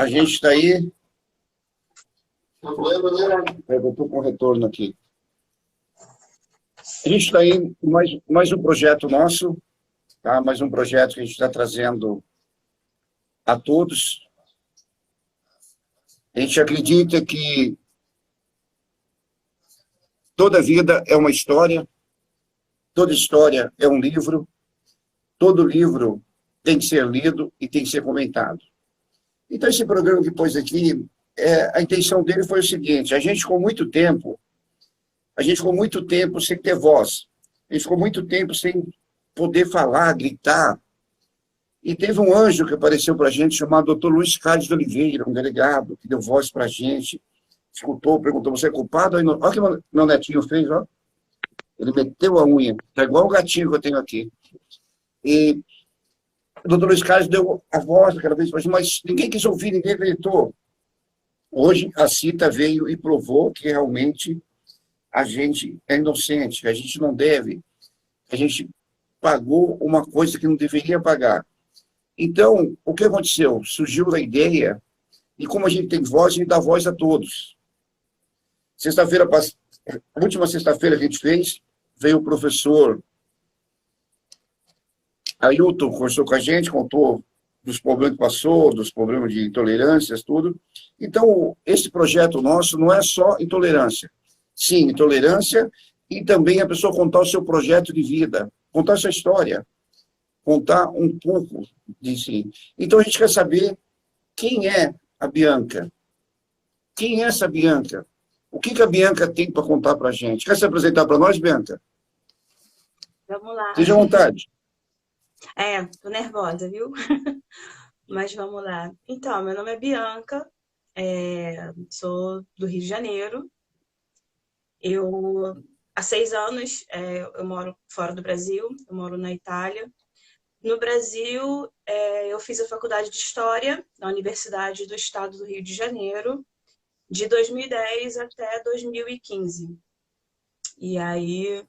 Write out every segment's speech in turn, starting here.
A gente está aí. Eu estou com retorno aqui. A gente está aí em mais um projeto nosso, tá? Mais um projeto que a gente está trazendo a todos. A gente acredita que toda vida é uma história, toda história é um livro, todo livro tem que ser lido e tem que ser comentado. Então, esse programa que pôs aqui, a intenção dele foi o seguinte: a gente ficou muito tempo sem ter voz, a gente ficou muito tempo sem poder falar, gritar. E teve um anjo que apareceu para a gente, chamado Dr. Luiz Carlos de Oliveira, um delegado, que deu voz para a gente, escutou, perguntou: você é culpado? Olha o que meu netinho fez, ó. Ele meteu a unha, tá igual o gatinho que eu tenho aqui. E o doutor Luiz Carlos deu a voz aquela vez, mas ninguém quis ouvir, ninguém acreditou. Hoje, a Cita veio e provou que realmente a gente é inocente, a gente não deve, a gente pagou uma coisa que não deveria pagar. Então, o que aconteceu? Surgiu a ideia, e como a gente tem voz, a gente dá voz a todos. A última sexta-feira que a gente fez, veio o professor Ailton, conversou com a gente, contou dos problemas que passou, dos problemas de intolerâncias, tudo. Então, esse projeto nosso não é só intolerância. Sim, intolerância, e também a pessoa contar o seu projeto de vida, contar a sua história, contar um pouco de si. Então, a gente quer saber quem é a Bianca. Quem é essa Bianca? O que a Bianca tem para contar para a gente? Quer se apresentar para nós, Bianca? Vamos lá. Seja à vontade. Tô nervosa, viu? Mas vamos lá. Então, meu nome é Bianca, sou do Rio de Janeiro. Há 6 anos, eu moro fora do Brasil, eu moro na Itália. No Brasil, eu fiz a faculdade de História na Universidade do Estado do Rio de Janeiro, de 2010 até 2015. E aí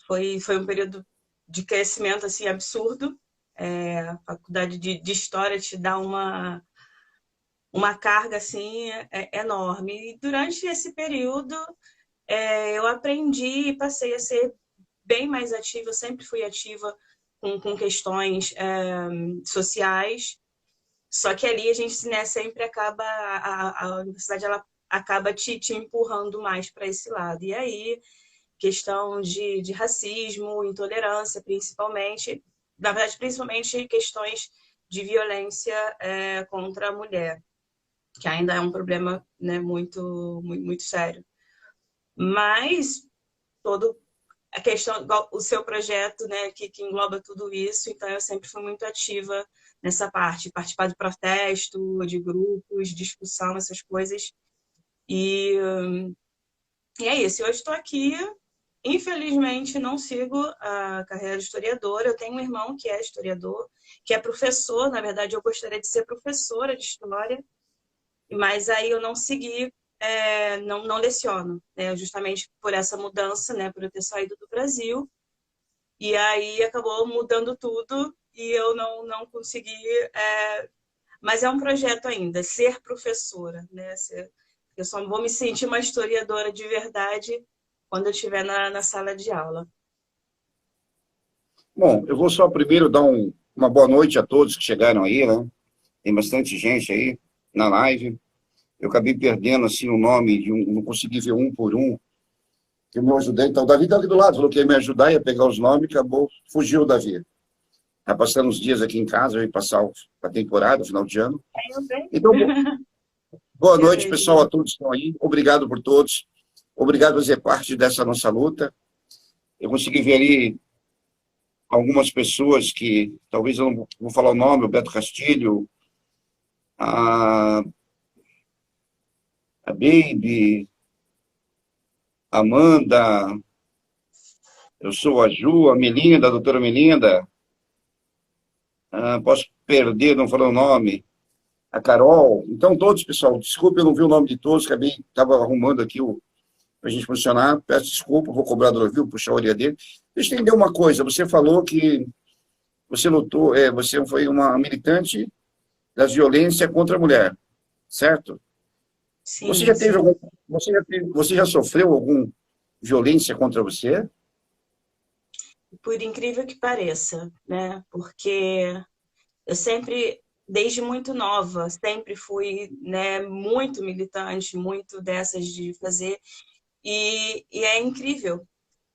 foi um período de crescimento assim, absurdo. A faculdade de História te dá uma carga assim, enorme. E durante esse período, eu aprendi e passei a ser bem mais ativa. Eu sempre fui ativa com questões sociais. Só que ali a gente, né, sempre acaba, a universidade ela acaba te empurrando mais para esse lado. E aí, questão de racismo, intolerância, principalmente, na verdade, principalmente questões de violência contra a mulher, que ainda é um problema, né, muito, muito, muito sério. Mas todo a questão, o seu projeto, né, que engloba tudo isso, então eu sempre fui muito ativa nessa parte, participar de protesto, de grupos, discussão, essas coisas. E é isso, hoje estou aqui. Infelizmente, não sigo a carreira de historiadora. Eu tenho um irmão que é historiador, que é professor. Na verdade, eu gostaria de ser professora de história, mas aí eu não segui, não leciono, né? Justamente por essa mudança, né? Por eu ter saído do Brasil. E aí acabou mudando tudo e eu não consegui. Mas é um projeto ainda, ser professora, né? Eu só vou me sentir uma historiadora de verdade quando eu estiver na sala de aula. Bom, eu vou só primeiro dar uma boa noite a todos que chegaram aí, né? Tem bastante gente aí na live. Eu acabei perdendo, assim, o nome de não consegui ver um por um, que o meu ajudante, então o Davi está aqui do lado, falou que ia me ajudar, ia pegar os nomes, acabou, fugiu o Davi. Está passando uns dias aqui em casa, vai passar a temporada, final de ano. Então, boa noite, pessoal, a todos que estão aí. Obrigado por todos. Obrigado por fazer parte dessa nossa luta. Eu consegui ver ali algumas pessoas que, talvez eu não vou falar o nome, o Beto Castilho, a Baby, a Amanda, eu sou a Ju, a Melinda, a doutora Melinda, posso perder, não falar o nome, a Carol. Então, todos, pessoal, desculpe, eu não vi o nome de todos, estava arrumando aqui para a gente funcionar, peço desculpa, vou cobrar do Davi, puxar a orelha dele. Deixa eu entender uma coisa, você falou que você lutou, você foi uma militante da violência contra a mulher. certo? Você Sim, já teve sim. algum, você já sofreu alguma violência contra você? Por incrível que pareça, né? Porque eu sempre, desde muito nova, sempre fui, né, muito militante, muito dessas de fazer. E é incrível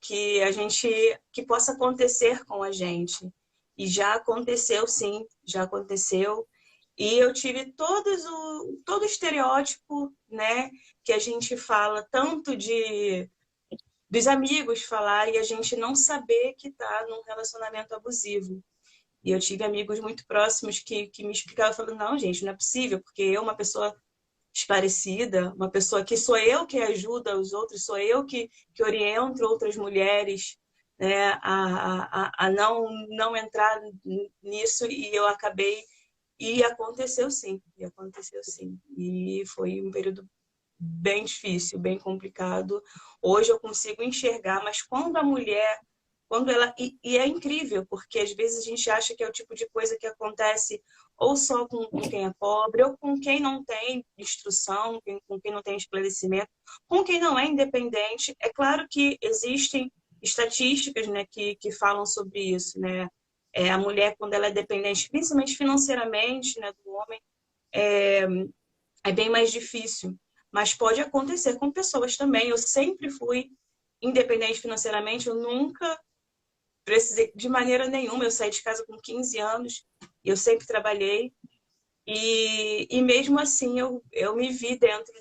que a gente, que possa acontecer com a gente. E já aconteceu, sim, já aconteceu. E eu tive todo o estereótipo, né, que a gente fala tanto dos amigos falar e a gente não saber que está num relacionamento abusivo. E eu tive amigos muito próximos que me explicavam, falando, não, gente, não é possível, porque eu, uma pessoa esclarecida, uma pessoa que sou eu que ajuda os outros, sou eu que oriento outras mulheres, né, a não entrar nisso, e eu acabei, e aconteceu sim, e aconteceu sim. E foi um período bem difícil, bem complicado. Hoje eu consigo enxergar, mas quando a mulher, quando ela. E é incrível, porque às vezes a gente acha que é o tipo de coisa que acontece ou só com quem é pobre, ou com quem não tem instrução, com quem não tem esclarecimento, com quem não é independente. É claro que existem estatísticas, né, que falam sobre isso, né? É, a mulher, quando ela é dependente, principalmente financeiramente, né, do homem, é bem mais difícil. Mas pode acontecer com pessoas também. Eu sempre fui independente financeiramente, eu nunca precisei de maneira nenhuma. Eu saí de casa com 15 anos, eu sempre trabalhei. E mesmo assim, eu me vi dentro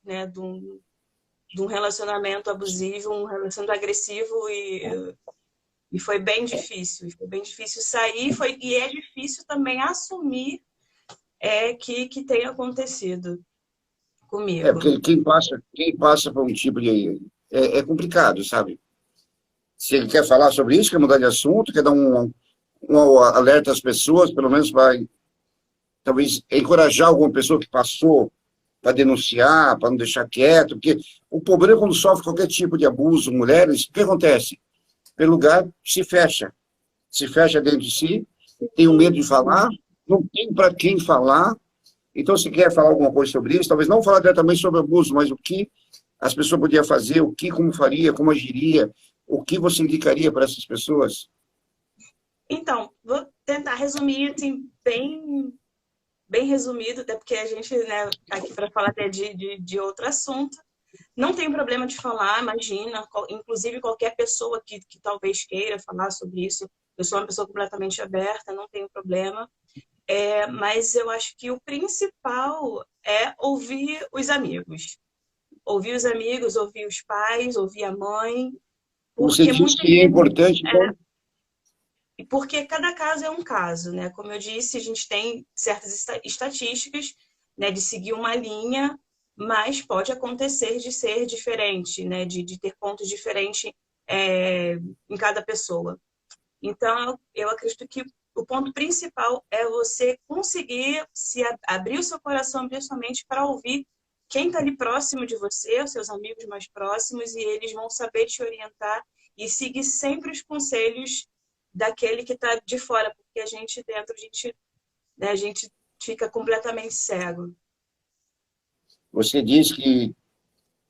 né, de um relacionamento abusivo, um relacionamento agressivo, e foi bem difícil. Foi bem difícil sair, e é difícil também assumir que tem acontecido comigo. Porque quem passa por um tipo de... É complicado, sabe? Se ele quer falar sobre isso, quer mudar de assunto, quer dar um alerta às pessoas, pelo menos vai, talvez, encorajar alguma pessoa que passou para denunciar, para não deixar quieto, porque o problema é quando sofre qualquer tipo de abuso, mulheres, o que acontece? Pelo lugar se fecha dentro de si, tem o medo de falar, não tem para quem falar. Então, se quer falar alguma coisa sobre isso, talvez não falar diretamente sobre abuso, mas o que as pessoas podiam fazer, o que, como faria, como agiria, o que você indicaria para essas pessoas? Então, vou tentar resumir assim, bem resumido, até porque a gente, né, tá aqui para falar até de outro assunto. Não tem problema de falar, imagina, inclusive qualquer pessoa que talvez queira falar sobre isso. Eu sou uma pessoa completamente aberta, não tenho problema. Mas eu acho que o principal é ouvir os amigos. Ouvir os amigos, ouvir os pais, ouvir a mãe, Você porque disse muitas que é vezes importante, então, porque cada caso é um caso, né? Como eu disse, a gente tem certas estatísticas, né, de seguir uma linha, mas pode acontecer de ser diferente, né, de ter pontos diferentes em cada pessoa. Então, eu acredito que o ponto principal é você conseguir abrir o seu coração, abrir a sua mente para ouvir quem está ali próximo de você, os seus amigos mais próximos, e eles vão saber te orientar e seguir sempre os conselhos daquele que está de fora, porque a gente dentro, né, a gente fica completamente cego. você diz que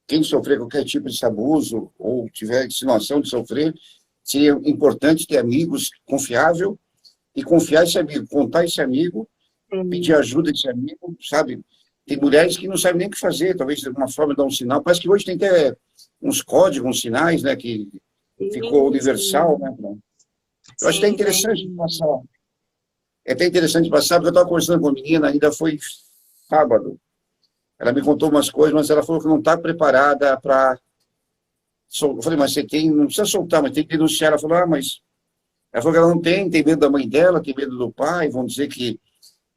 quem sofrer qualquer tipo de abuso ou tiver insinuação de sofrer, seria importante ter amigos confiável e confiar esse amigo, contar esse amigo, pedir Sim, ajuda desse amigo, sabe? Tem mulheres que não sabem nem o que fazer, talvez de alguma forma dar um sinal. Parece que hoje tem até uns códigos, uns sinais, né, que ficou sim, universal, sim, né? Eu acho até sim, interessante tem. passar. É até interessante passar, porque eu estava conversando com uma menina, ainda foi sábado. Ela me contou umas coisas, mas ela falou que não está preparada para. Eu falei, mas você tem, não precisa soltar, mas tem que denunciar. Ela falou, mas. Ela falou que ela não tem medo da mãe dela, tem medo do pai, vão dizer que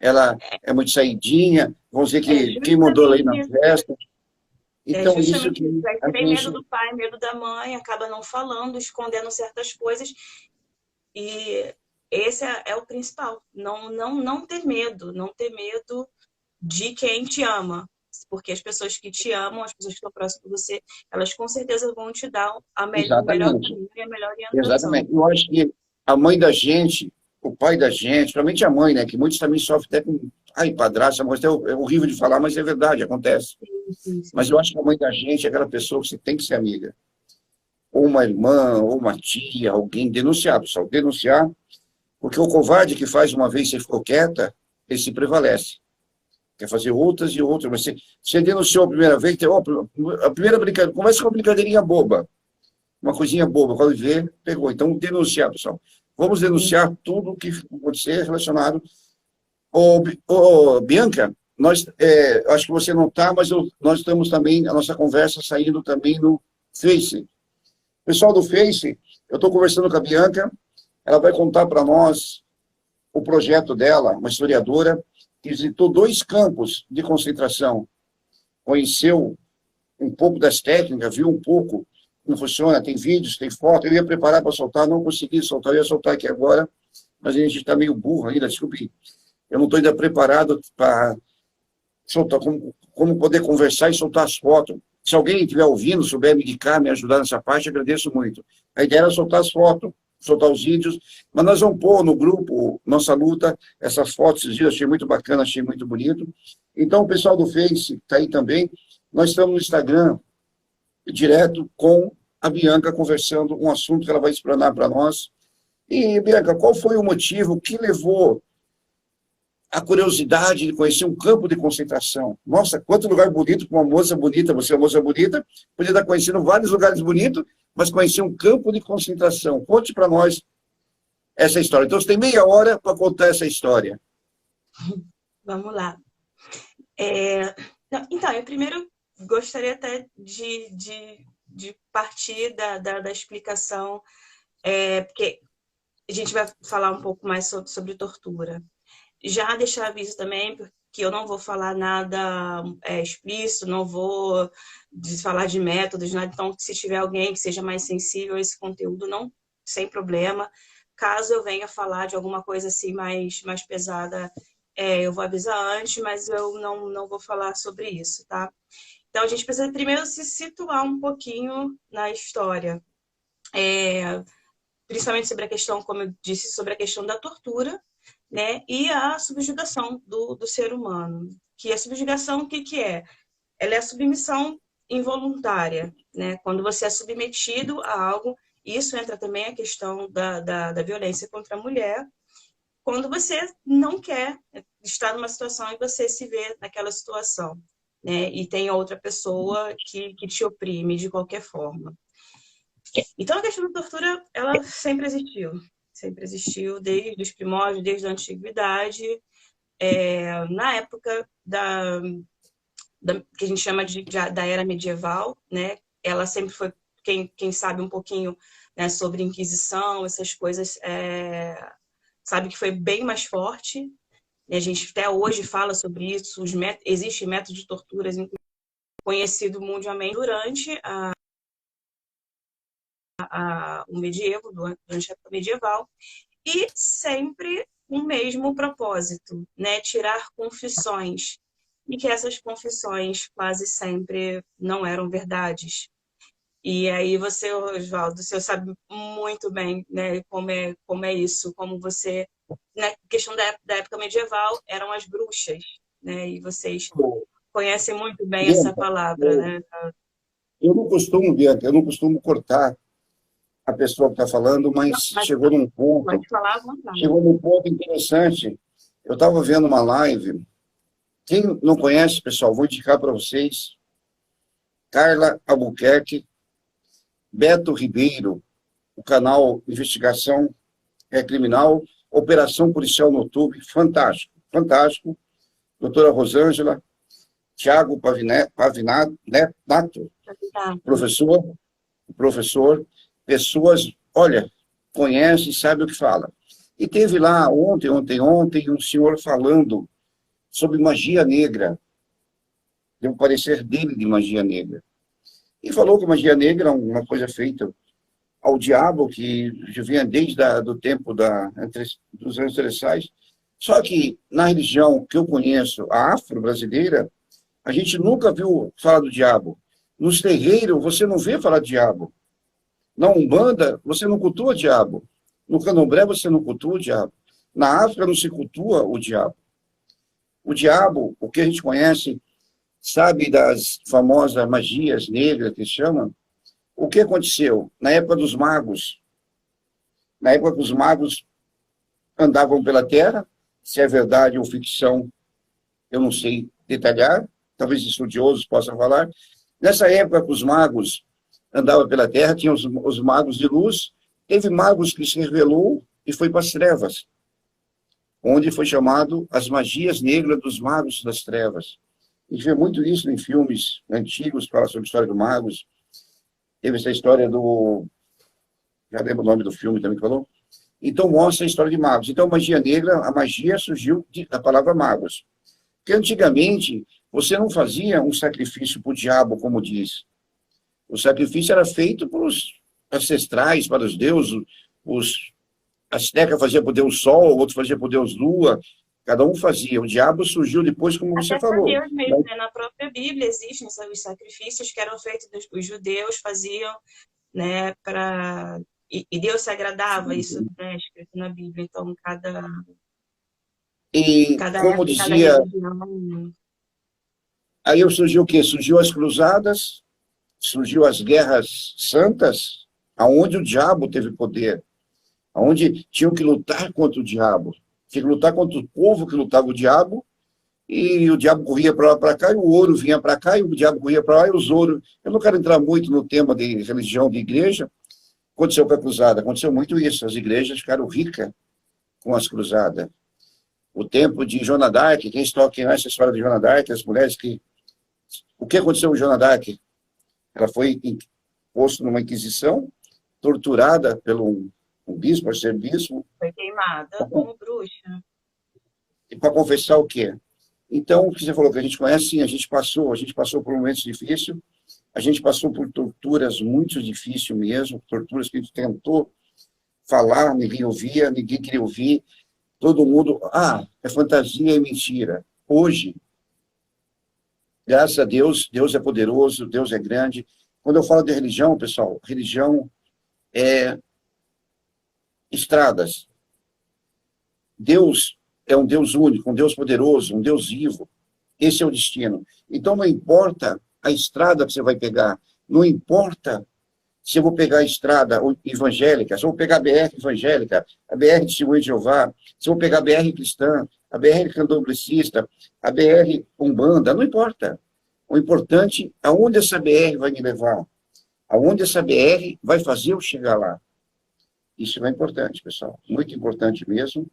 ela é muito saidinha, vão dizer É que quem mandou ela ir justamente na isso. festa. É Então, isso justamente que isso. Aí a você tem medo gente. do pai, medo da mãe, acaba não falando, escondendo certas coisas. E esse é o principal. Não ter medo. Não ter medo de quem te ama. Porque as pessoas que te amam, as pessoas que estão próximas de você, elas com certeza vão te dar o melhor Exatamente. caminho e a melhor orientação. Exatamente. Eu acho que a mãe da gente, o pai da gente, principalmente a mãe, né, que muitos também sofrem até com Ai, padrasto, mas é horrível de falar, mas é verdade, acontece. Sim. Mas eu acho que a mãe da gente é aquela pessoa que você tem que ser amiga. Ou uma irmã, ou uma tia, alguém denunciar, pessoal, denunciar, porque o covarde que faz uma vez e ficou quieta, ele se prevalece. Quer fazer outras e outras, mas você denunciou a primeira vez, a primeira brincadeira, começa com uma brincadeirinha boba, uma coisinha boba, quando vê, pegou. Então, denunciar, pessoal. Vamos denunciar tudo o que acontecer relacionado. Bianca, nós, acho que você não está, mas nós estamos também, a nossa conversa saindo também no Face. Pessoal do Face, eu estou conversando com a Bianca, ela vai contar para nós o projeto dela, uma historiadora, que visitou 2 campos de concentração, conheceu um pouco das técnicas, viu um pouco como funciona, tem vídeos, tem foto, eu ia preparar para soltar, não consegui soltar, eu ia soltar aqui agora, mas a gente está meio burro ainda, desculpe, eu não estou ainda preparado para soltar, como poder conversar e soltar as fotos. Se alguém estiver ouvindo, souber me indicar, me ajudar nessa parte, agradeço muito. A ideia era soltar as fotos, soltar os vídeos, mas nós vamos pôr no grupo Nossa Luta, essas fotos, esses dias, achei muito bacana, achei muito bonito. Então, o pessoal do Face está aí também. Nós estamos no Instagram, direto com a Bianca, conversando um assunto que ela vai explanar para nós. E, Bianca, qual foi o motivo que levou a curiosidade de conhecer um campo de concentração? Nossa, quanto lugar bonito para uma moça bonita, você é uma moça bonita, podia estar conhecendo vários lugares bonitos, mas conhecer um campo de concentração. Conte para nós essa história. Então, você tem meia hora para contar essa história. Vamos lá. Então, eu primeiro gostaria até de partir da explicação, porque a gente vai falar um pouco mais sobre tortura. Já deixar aviso também, porque eu não vou falar nada explícito, não vou falar de métodos, nada. Então, se tiver alguém que seja mais sensível a esse conteúdo, não, sem problema. Caso eu venha falar de alguma coisa assim mais pesada, eu vou avisar antes, mas eu não vou falar sobre isso, tá? Então, a gente precisa primeiro se situar um pouquinho na história. Principalmente sobre a questão, como eu disse, sobre a questão da tortura, né? E a subjugação do ser humano. Que a subjugação, o que é? Ela é a submissão involuntária, né? Quando você é submetido a algo, isso entra também a questão da violência contra a mulher, quando você não quer estar numa situação e você se vê naquela situação, né? E tem outra pessoa que te oprime de qualquer forma. Então, a questão da tortura, ela sempre existiu desde os primórdios, desde a antiguidade, na época que a gente chama da era medieval, né? Ela sempre foi, quem sabe um pouquinho, né, sobre Inquisição, essas coisas, sabe que foi bem mais forte. A gente até hoje fala sobre isso, existe método de torturas conhecido mundialmente durante o medievo, durante a época medieval, e sempre o mesmo propósito, né? Tirar confissões. E que essas confissões quase sempre não eram verdades. E aí você, Oswaldo, você sabe muito bem, né, como é isso, como você... Na questão da época medieval, eram as bruxas, né? E vocês conhecem muito bem essa palavra, né? Eu não costumo, Bianca, eu não costumo cortar a pessoa que está falando, mas chegou num ponto... Pode falar à vontade. Chegou num ponto interessante. Eu estava vendo uma live. Quem não conhece, pessoal, vou indicar para vocês. Carla Albuquerque, Beto Ribeiro, o canal Investigação Criminal, Operação Policial no YouTube, fantástico, fantástico. Doutora Rosângela, Tiago Pavinato, professor, pessoas, olha, conhece e sabe o que fala. E teve lá ontem, um senhor falando sobre magia negra. Deu um parecer dele de magia negra. E falou que magia negra é uma coisa feita ao diabo, que já vinha desde do tempo dos ancestrais. Só que na religião que eu conheço, a afro-brasileira, a gente nunca viu falar do diabo. Nos terreiros, você não vê falar de diabo. Na Umbanda, você não cultua o diabo. No Candomblé, você não cultua o diabo. Na África, não se cultua o diabo. O diabo, o que a gente conhece, sabe das famosas magias negras que chamam? O que aconteceu? Na época dos magos, na época que os magos andavam pela Terra, se é verdade ou ficção, eu não sei detalhar, talvez estudiosos possam falar. Nessa época que os magos andavam pela Terra, tinha os magos de luz, teve magos que se revelou e foi para as trevas, onde foi chamado as magias negras dos magos das trevas. A gente vê muito isso em filmes antigos, que falam sobre a história dos magos. Teve essa história do... Já lembro o nome do filme também que falou. Então, mostra a história de magos. Então, a magia negra, a magia surgiu da palavra magos. Porque antigamente, você não fazia um sacrifício para o diabo, como diz. O sacrifício era feito para os ancestrais, para os deuses. Os astecas faziam para o deus Sol, outros faziam para o deus Lua. Cada um fazia. O diabo surgiu depois, como você Até por falou. Deus mesmo, né? Na própria Bíblia existem os sacrifícios que eram feitos, os judeus faziam, né? E Deus se agradava, isso é escrito na Bíblia. Então, E, cada como época, cada dizia, religião. aí surgiu o quê? Surgiu as cruzadas, surgiu as guerras santas, aonde o diabo teve poder, aonde tinham que lutar contra o diabo. Tinha que lutar contra o povo que lutava o diabo, e o diabo corria para lá para cá, e o ouro vinha para cá, e o diabo corria para lá, e os ouros... Eu não quero entrar muito no tema de religião, de igreja. Aconteceu com a cruzada, aconteceu muito isso. As igrejas ficaram ricas com as cruzadas. O tempo de Joana d'Arc, quem conhece a história de Joana d'Arc, as mulheres que... O que aconteceu com Joana d'Arc? Ela foi posta numa inquisição, torturada pelo um bispo, por ser bispo. Foi queimada como bruxa. E para confessar o quê? Então, o que você falou que a gente conhece, sim, a gente passou por momentos difíceis, a gente passou por torturas muito difíceis mesmo, torturas que a gente tentou falar, ninguém ouvia, ninguém queria ouvir, todo mundo, é fantasia, é mentira. Hoje, graças a Deus, Deus é poderoso, Deus é grande. Quando eu falo de religião, pessoal, religião é estradas. Deus é um Deus único, um Deus poderoso, um Deus vivo. Esse é o destino. Então, não importa a estrada que você vai pegar, não importa se eu vou pegar a estrada evangélica, se eu vou pegar a BR evangélica, a BR de Testemunho de Jeová, se eu vou pegar a BR cristã, a BR candomblessista, a BR umbanda, não importa. O importante é aonde essa BR vai me levar, aonde essa BR vai fazer eu chegar lá. Isso é importante, pessoal, muito importante mesmo.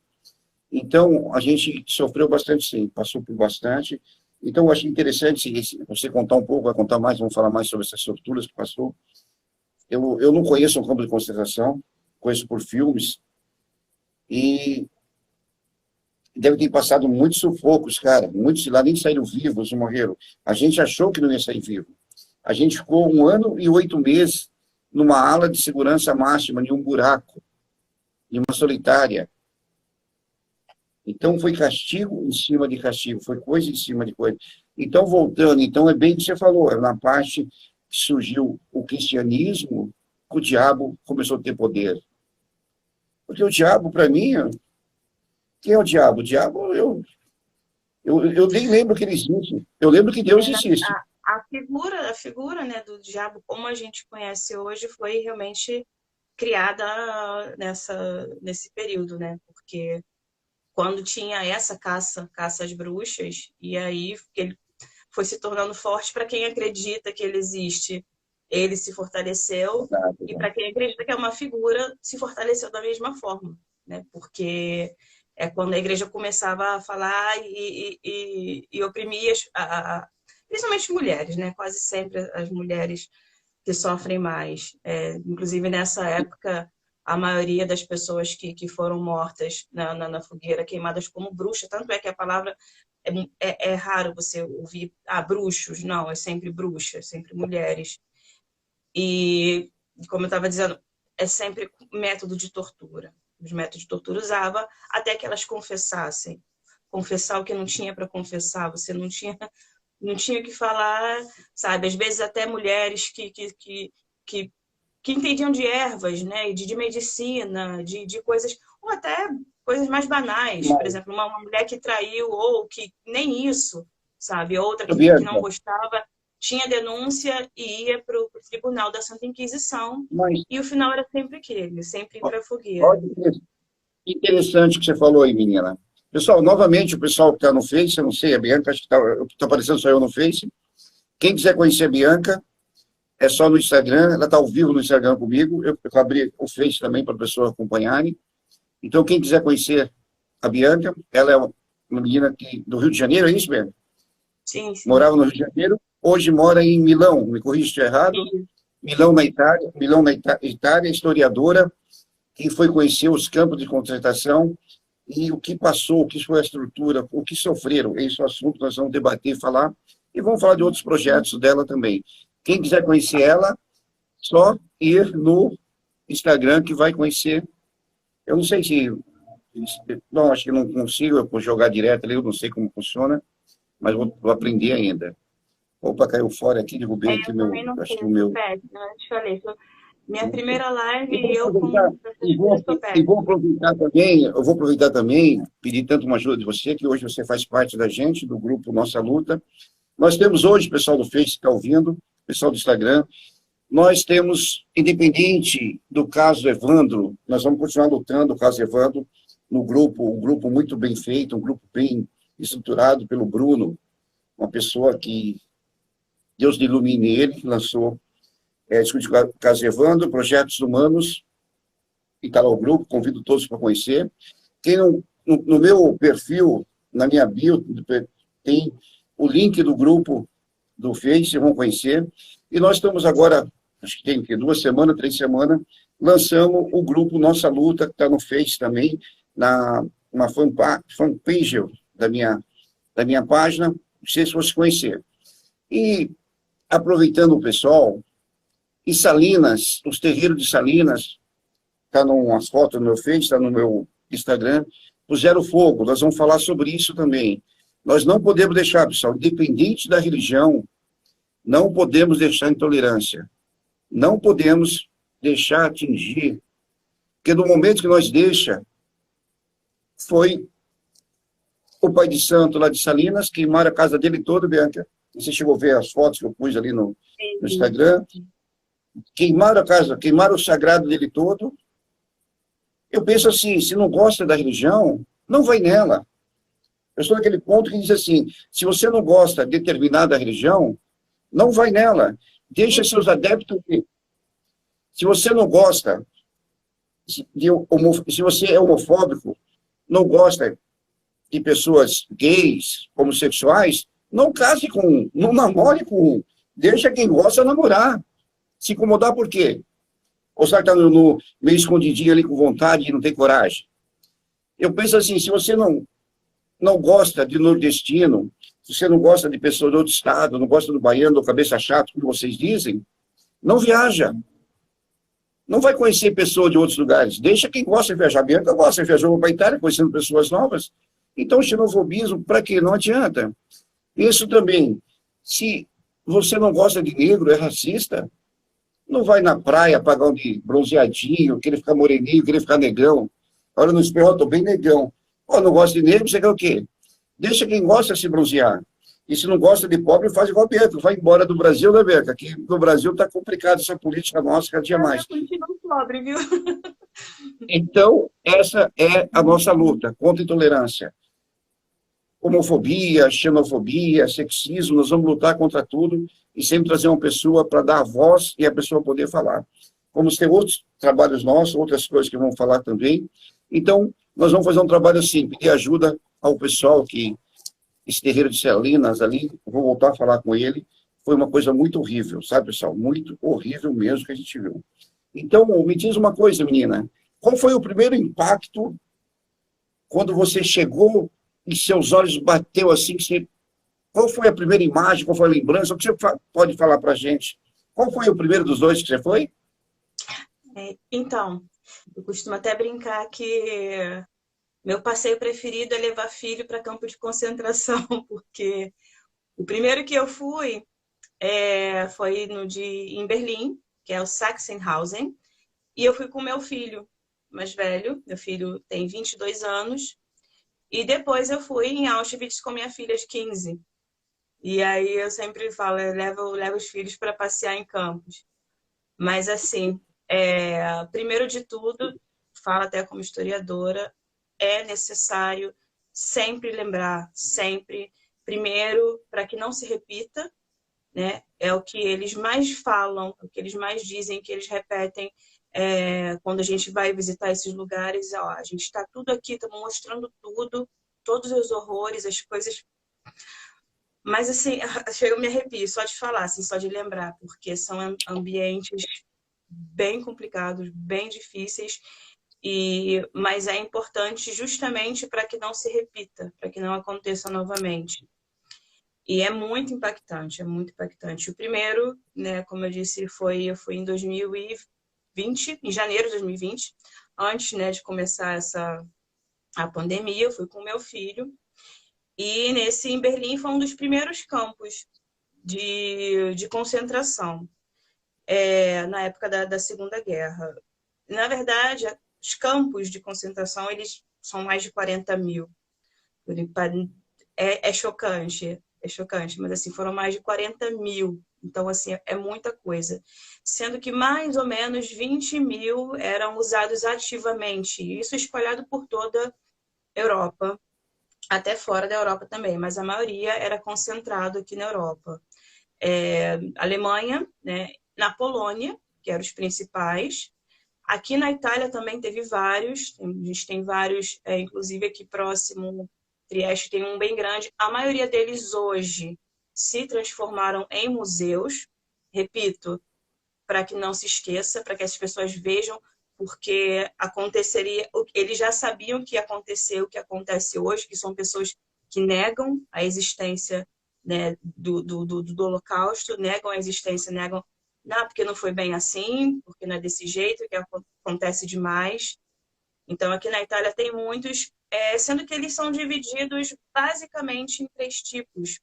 Então, a gente sofreu bastante, sim, passou por bastante. Então, eu achei interessante você contar um pouco, vai contar mais, vamos falar mais sobre essas torturas que passou. Eu não conheço um campo de concentração, conheço por filmes, e deve ter passado muitos sufocos, cara. Muitos lá nem saíram vivos, morreram. A gente achou que não ia sair vivo. A gente ficou 1 ano e 8 meses numa ala de segurança máxima, em um buraco, em uma solitária. Então, foi castigo em cima de castigo, foi coisa em cima de coisa. Então, voltando, então é bem o que você falou, é na parte que surgiu o cristianismo, que o diabo começou a ter poder. Porque o diabo, para mim, quem é o diabo? O diabo, eu nem lembro que ele existe. Eu lembro que Deus existe. A figura, né, do diabo, como a gente conhece hoje, foi realmente criada nesse período, né? Porque quando tinha essa caça às bruxas, e aí ele foi se tornando forte. Para quem acredita que ele existe, ele se fortaleceu, e para quem acredita que é uma figura, se fortaleceu da mesma forma, né? Porque é quando a igreja começava a falar e oprimir principalmente mulheres, né? Quase sempre as mulheres que sofrem mais. Inclusive, nessa época, a maioria das pessoas que foram mortas na fogueira, queimadas como bruxa, tanto é que a palavra é raro você ouvir bruxos, não, é sempre bruxas, sempre mulheres. E, como eu estava dizendo, é sempre método de tortura. Os métodos de tortura usava até que elas confessassem. Confessar o que não tinha para confessar, você não tinha o que falar, sabe? Às vezes até mulheres que entendiam de ervas, né? De medicina, de coisas, ou até coisas mais banais. Por Mas, exemplo, uma mulher que traiu ou que nem isso, sabe? Outra que não Bianca, gostava, tinha denúncia e ia para o Tribunal da Santa Inquisição. mas E o final era sempre aquele, sempre ir para a fogueira. olha que interessante que você falou aí, menina. Pessoal, novamente, o pessoal que está no Face, eu não sei, a Bianca, acho que está aparecendo só eu no Face. Quem quiser conhecer a Bianca, é só no Instagram, ela está ao vivo no Instagram comigo, eu abri o Face também para a pessoa acompanharem. Então, quem quiser conhecer a Bianca, ela é uma menina do Rio de Janeiro, é isso, Bianca? Sim, sim. Morava no Rio de Janeiro, hoje mora em Milão, me corrija se estou errado, Milão na Itália, historiadora, que foi conhecer os campos de concentração e o que passou, o que foi a estrutura, o que sofreram. Esse é o assunto que nós vamos debater, falar, e vamos falar de outros projetos dela também. Quem quiser conhecer ela, só ir no Instagram que vai conhecer. Eu não sei se... Não, acho que não consigo eu vou jogar direto ali, eu não sei como funciona, mas vou aprender ainda. Opa, caiu fora aqui, derrubei aqui Eu também meu... não Acho sei, que o eu sou meu... péssima, eu te falei. Minha primeira live E vou e eu aproveitar, com essas coisas sou e vou péssima. aproveitar também, eu vou aproveitar também, pedir tanto uma ajuda de você, que hoje você faz parte da gente, do grupo Nossa Luta. Nós temos hoje, pessoal do Face que está ouvindo, pessoal do Instagram, nós temos, independente do caso Evandro, nós vamos continuar lutando o caso Evandro no grupo, um grupo muito bem feito, um grupo bem estruturado pelo Bruno, uma pessoa que Deus ilumine ele, que lançou Discute o caso Evandro, Projetos Humanos, e está lá o grupo, convido todos para conhecer. Quem não, no meu perfil, na minha bio, tem o link do grupo do Face, vão conhecer. E nós estamos agora, acho que tem 2 semanas, 3 semanas, lançamos o grupo Nossa Luta, que está no Face também, uma fanpage da minha página, não sei se você conhecer. E, aproveitando o pessoal, e Salinas, os terreiros de Salinas, está umas fotos no meu Face, está no meu Instagram, puseram fogo, nós vamos falar sobre isso também. Nós não podemos deixar, pessoal, independente da religião, não podemos deixar intolerância, não podemos deixar atingir, porque no momento que nós deixa, foi o pai de santo lá de Salinas, queimaram a casa dele toda, Bianca, você chegou a ver as fotos que eu pus ali no Instagram, queimaram a casa, queimaram o sagrado dele todo. Eu penso assim, se não gosta da religião, não vai nela. Eu estou naquele ponto que diz assim, se você não gosta de determinada religião, não vai nela. Deixa seus adeptos ir. Se você não gosta, se você é homofóbico, não gosta de pessoas gays, homossexuais, não case com um, não namore com um. Deixa quem gosta namorar. Se incomodar por quê? Ou será que está meio escondidinho ali com vontade e não tem coragem? Eu penso assim, se você não gosta de nordestino, se você não gosta de pessoa de outro estado, não gosta do baiano, do cabeça chata, como vocês dizem, não viaja. Não vai conhecer pessoa de outros lugares. Deixa quem gosta de viajar. A Bianca gosta, viajou para a Itália, conhecendo pessoas novas. Então, o xenofobismo, para quê? Não adianta. Isso também, se você não gosta de negro, é racista, não vai na praia pagar um de bronzeadinho, querer ficar moreninho, querer ficar negão. Olha no espelho, estou bem negão. Pô, não gosta de negro, você quer o quê? Deixa quem gosta se bronzear. E se não gosta de pobre, faz igual a Beca. Vai embora do Brasil, né, Beca? Aqui no Brasil está complicado essa política nossa, cada dia mais. Eu continuo pobre, viu? Então, essa é a nossa luta contra a intolerância. Homofobia, xenofobia, sexismo, nós vamos lutar contra tudo e sempre trazer uma pessoa para dar a voz e a pessoa poder falar. Vamos ter outros trabalhos nossos, outras coisas que vamos falar também. Então, nós vamos fazer um trabalho assim, pedir ajuda ao pessoal que, esse terreiro de Salinas ali, vou voltar a falar com ele, foi uma coisa muito horrível, sabe, pessoal? Muito horrível mesmo que a gente viu. Então, me diz uma coisa, menina, qual foi o primeiro impacto quando você chegou e seus olhos bateu assim, que você... Qual foi a primeira imagem, qual foi a lembrança? O que você pode falar para a gente? Qual foi o primeiro dos 2 que você foi? Então, eu costumo até brincar que meu passeio preferido é levar filho para campo de concentração, porque o primeiro que eu fui foi em Berlim, que é o Sachsenhausen, e eu fui com meu filho. mais velho, meu filho tem 22 anos, e depois eu fui em Auschwitz com minha filha de 15. E aí eu sempre falo, eu levo os filhos para passear em campos. Mas assim, primeiro de tudo, falo até como historiadora, é necessário sempre lembrar, sempre, primeiro, para que não se repita, né? É o que eles mais falam, o que eles mais dizem, que eles repetem quando a gente vai visitar esses lugares. Ó, a gente está tudo aqui, estamos mostrando tudo, todos os horrores, as coisas. Mas assim, chega, eu me arrepio só de falar, assim, só de lembrar, porque são ambientes bem complicados, bem difíceis, mas é importante justamente para que não se repita, para que não aconteça novamente. E é muito impactante, é muito impactante. O primeiro, né, como eu disse, eu fui em 2020, em janeiro de 2020, antes, né, de começar a pandemia, eu fui com meu filho. E em Berlim foi um dos primeiros campos de concentração, na época da Segunda Guerra. Na verdade, os campos de concentração, eles são mais de 40 mil. É chocante, mas assim, foram mais de 40 mil. Então, assim, é muita coisa. Sendo que mais ou menos 20 mil eram usados ativamente. Isso espalhado por toda a Europa, até fora da Europa também, mas a maioria era concentrado aqui na Europa. Alemanha, né, na Polônia, que eram os principais. Aqui na Itália também teve vários, a gente tem vários, inclusive aqui próximo, Trieste tem um bem grande. A maioria deles hoje se transformaram em museus, repito, para que não se esqueça, para que as pessoas vejam, porque aconteceria, eles já sabiam que ia acontecer o que acontece hoje, que são pessoas que negam a existência, né, do Holocausto, negam a existência, negam, não, porque não foi bem assim, porque não é desse jeito, que acontece demais. Então, aqui na Itália tem muitos, sendo que eles são divididos basicamente em 3 tipos.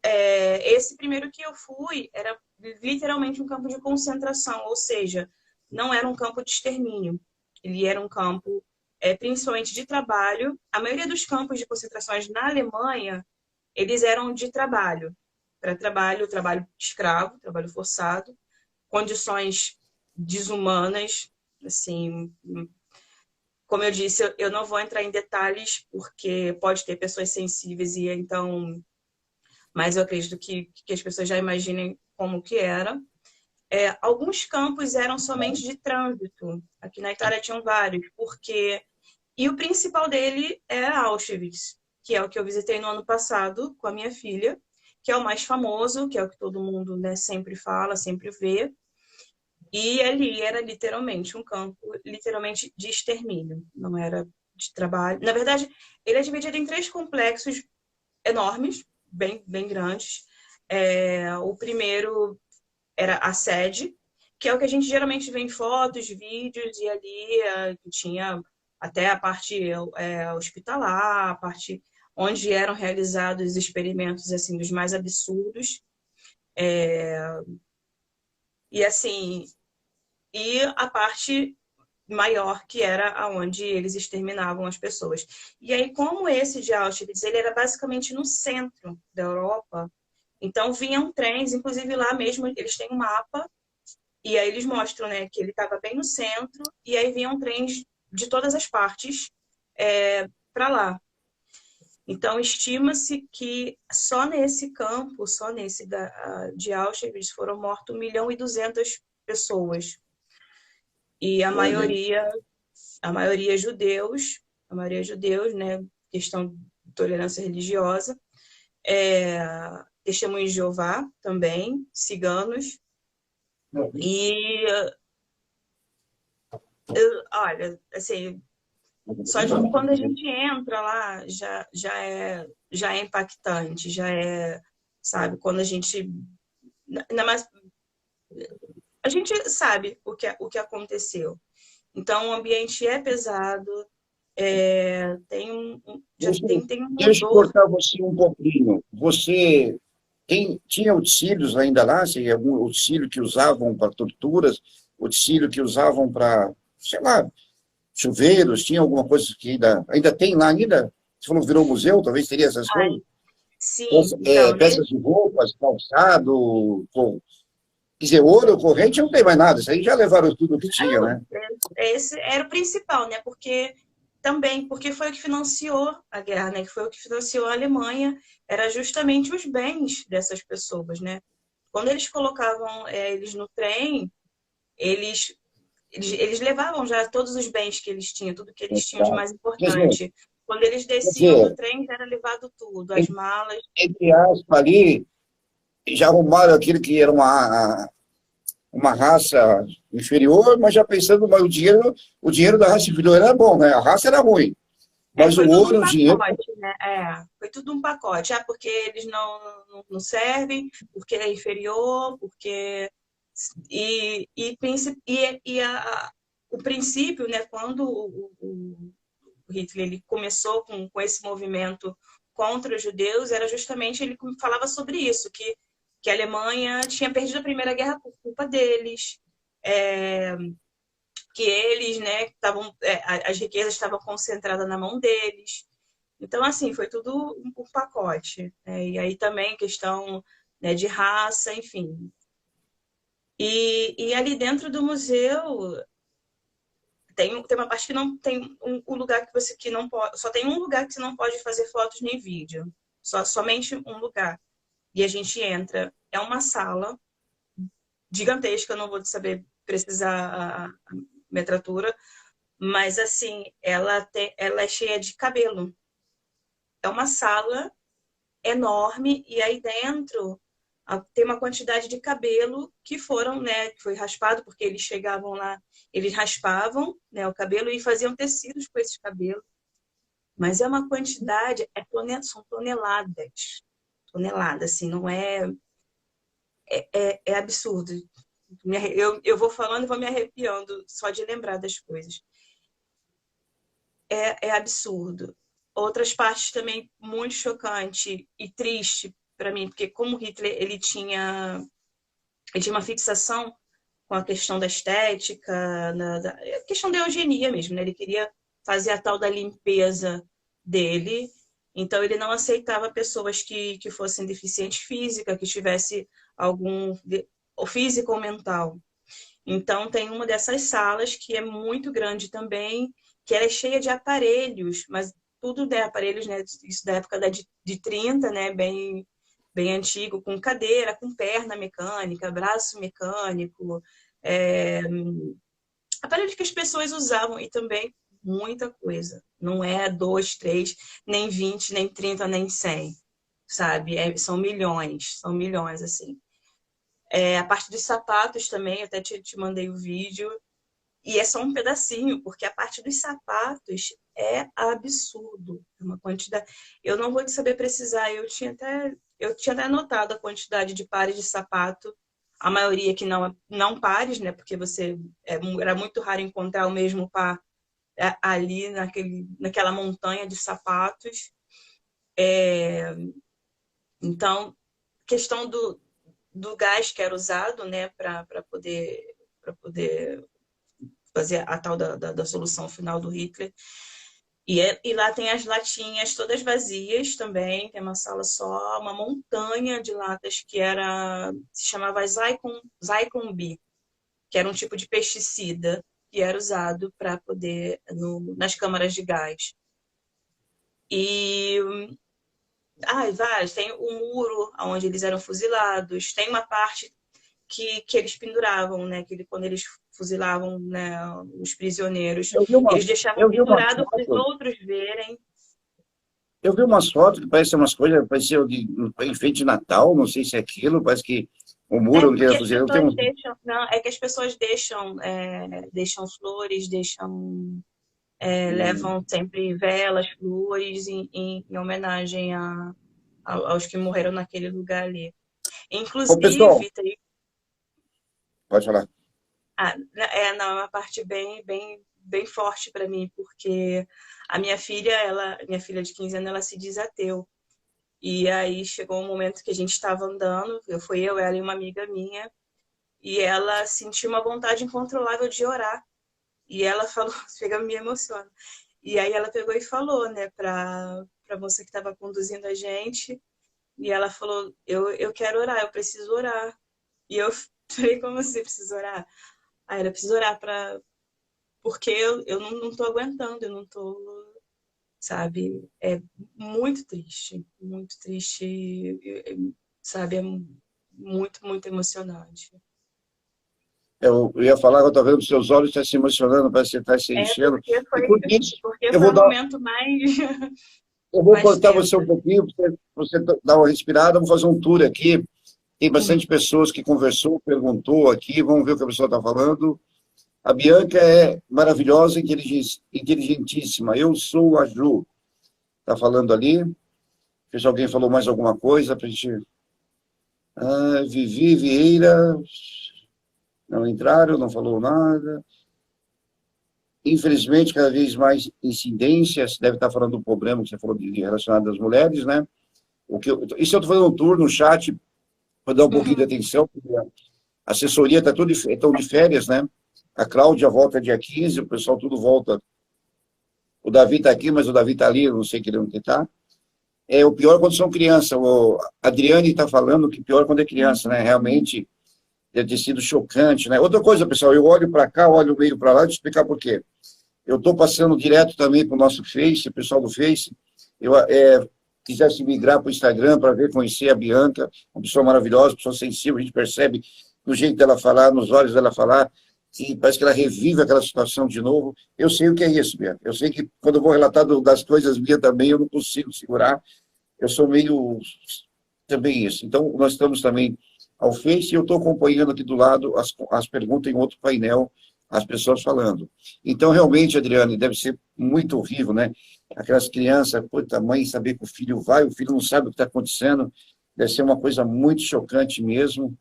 Esse primeiro que eu fui era literalmente um campo de concentração, ou seja, não era um campo de extermínio. Ele era um campo, principalmente de trabalho. A maioria dos campos de concentrações na Alemanha, eles eram de trabalho. Para trabalho escravo, trabalho forçado, condições desumanas, assim, como eu disse, eu não vou entrar em detalhes porque pode ter pessoas sensíveis e então, mas eu acredito que as pessoas já imaginem como que era. Alguns campos eram somente de trânsito. Aqui na Itália tinham vários, e o principal dele era Auschwitz, que é o que eu visitei no ano passado com a minha filha, que é o mais famoso, que é o que todo mundo, né, sempre fala, sempre vê. E ali era literalmente um campo, literalmente de extermínio, não era de trabalho. Na verdade, ele é dividido em 3 complexos enormes, bem, bem grandes. O primeiro era a sede, que é o que a gente geralmente vê em fotos, vídeos, e ali tinha até a parte hospitalar, a parte onde eram realizados experimentos assim dos mais absurdos. E assim, e a parte maior, que era aonde eles exterminavam as pessoas. E aí, como esse de Auschwitz, ele era basicamente no centro da Europa, então vinham trens, inclusive lá mesmo eles têm um mapa, e aí eles mostram, né, que ele estava bem no centro, e aí vinham trens de todas as partes para lá. Então, estima-se que só nesse campo, de Auschwitz, foram mortas 1.200.000 pessoas. E a maioria judeus, né, questão de tolerância religiosa, testemunhos de Jeová também, ciganos. E, olha, assim, só de quando a gente entra lá, já é impactante, sabe, quando a gente... Ainda mais, a gente sabe o que aconteceu. Então, o ambiente é pesado, tem uma Deixa eu dor. cortar você um pouquinho. Você tinha utensílios ainda lá? Algum utensílio que usavam para torturas? Utensílio que usavam para sei lá, chuveiros, tinha alguma coisa que ainda tem lá ainda? Você falou que virou museu, talvez teria essas Ai, coisas? sim, então, Peças de roupas, calçado, quer dizer, ouro, corrente, não tem mais nada. Isso aí já levaram tudo que tinha, né? esse era o principal, né? Porque foi o que financiou a guerra, né? Que foi o que financiou a Alemanha, era justamente os bens dessas pessoas, né? Quando eles colocavam eles no trem, eles, eles levavam já todos os bens que eles tinham, tudo que eles tinham de Tá. mais Quer dizer, importante. Quando eles quer desciam do dizer, trem, já era levado tudo, as malas. entre aspas, ali, já arrumaram aquilo que era uma raça inferior, mas já pensando, mas o dinheiro da raça inferior era bom, né? A raça era ruim, mas o Foi tudo um ouro, o dinheiro, pacote, né? Foi tudo um pacote. Porque eles não servem, porque é inferior, porque. O princípio, né? Quando o Hitler ele começou com esse movimento contra os judeus, era justamente ele falava sobre isso, que a Alemanha tinha perdido a Primeira Guerra por culpa deles. É, que eles, né, estavam, as riquezas estavam concentradas na mão deles. Então, assim, foi tudo um pacote. Né? E aí também questão, né, de raça, enfim. E ali dentro do museu tem uma parte que não tem um lugar que não pode, só tem um lugar que você não pode fazer fotos nem vídeo. Somente um lugar. E a gente entra. É uma sala gigantesca, não vou saber precisar a metratura, mas assim, ela é cheia de cabelo. É uma sala enorme e aí dentro tem uma quantidade de cabelo que foram, né, que foi raspado porque eles chegavam lá, eles raspavam, né, o cabelo e faziam tecidos com esses cabelos. Mas é uma quantidade, são toneladas, toneladas, assim, não é absurdo. Eu vou falando e vou me arrepiando só de lembrar das coisas. É absurdo. Outras partes também muito chocante e triste para mim, porque como Hitler ele tinha uma fixação com a questão da estética, a questão da eugenia mesmo, né? Ele queria fazer a tal da limpeza dele, então ele não aceitava pessoas que fossem deficientes física, que tivesse algum ou físico ou mental. Então, tem uma dessas salas que é muito grande também, que ela é cheia de aparelhos, mas tudo de aparelhos, né? Isso da época de 30, né? Bem antigo, com cadeira, com perna mecânica, braço mecânico, é, aparelhos que as pessoas usavam e também muita coisa. Não é dois, três, nem 20, nem 30, nem 100, sabe? São milhões, assim. A parte dos sapatos também, eu até te mandei o vídeo. E é só um pedacinho, porque a parte dos sapatos é absurdo. É uma quantidade. Eu não vou te saber precisar. Eu tinha até anotado a quantidade de pares de sapato. A maioria que não pares, né? Porque era muito raro encontrar o mesmo par ali naquela montanha de sapatos. Então, questão do gás que era usado, né? Para poder fazer a tal da solução final do Hitler. E lá tem as latinhas todas vazias também, tem uma sala só, uma montanha de latas se chamava Zyklon B, que era um tipo de pesticida que era usado para poder, nas câmaras de gás. E vários, tem o muro onde eles eram fuzilados, tem uma parte que eles penduravam, né? Quando eles fuzilavam, né, os prisioneiros, eu vi uma, eles deixavam eu vi umas pendurado para os fotos, outros verem. eu vi umas fotos que parecem umas coisas, parecia de enfeite de Natal, não sei se é aquilo, parece que o muro onde Porque era as fuzileiro tem pessoas uns. deixam, não, é que as pessoas deixam flores, levam sempre velas, flores em homenagem aos que morreram naquele lugar ali. Ô, pessoal, Inclusive, pode falar. não, é uma parte bem, bem, bem forte para mim, porque a minha filha de 15 anos, ela se diz ateu. E aí chegou um momento que a gente estava andando, ela e uma amiga minha, e ela sentiu uma vontade incontrolável de orar. E ela falou, chega, me emociona. E aí ela pegou e falou, né, para moça que estava conduzindo a gente, e ela falou, eu quero orar, eu preciso orar. E eu falei, como assim, preciso orar? Aí ela precisa orar porque eu não tô aguentando, eu não tô, sabe? É muito triste, sabe? É muito, muito emocionante. Eu ia falar que eu estou vendo os seus olhos estão se emocionando, parece que você está se É enchendo. E por isso, porque eu foi vou o dar, momento mais, eu vou mais cortar tenso. você um pouquinho, para você dar uma respirada, vamos fazer um tour aqui. Tem Uhum. bastante pessoas que conversou, perguntou aqui, vamos ver o que a pessoa está falando. A Bianca é maravilhosa, inteligentíssima. Eu sou a Ju, está falando ali. Se alguém falou mais alguma coisa para a gente. Ah, Vivi Vieira, não entraram, não falou nada. Infelizmente, cada vez mais incidências, deve estar falando do problema que você falou relacionado às mulheres, né? Isso eu estou fazendo um tour no chat para dar um pouquinho de Uhum. atenção, porque a assessoria está tão de férias, né? A Cláudia volta dia 15, o pessoal tudo volta. O Davi está aqui, mas o Davi está ali, eu não sei que ele onde está. É o pior quando são crianças. O Adriane está falando que pior quando é criança, né? Realmente deve ter sido chocante, né? Outra coisa, pessoal, eu olho para cá, olho meio para lá, deixa eu explicar por quê. Eu estou passando direto também para o nosso Face, o pessoal do Face. Eu quisesse migrar para o Instagram para ver, conhecer a Bianca, uma pessoa maravilhosa, uma pessoa sensível, a gente percebe no jeito dela falar, nos olhos dela falar, e parece que ela revive aquela situação de novo. Eu sei o que é isso, Bianca. Eu sei que quando eu vou relatar das coisas minhas também, eu não consigo segurar. Eu sou meio também isso. Então, nós estamos também ao Face e eu estou acompanhando aqui do lado as perguntas em outro painel, as pessoas falando. Então, realmente, Adriane, deve ser muito horrível, né? Aquelas crianças, puta, mãe saber que o filho vai, o filho não sabe o que está acontecendo, deve ser uma coisa muito chocante mesmo.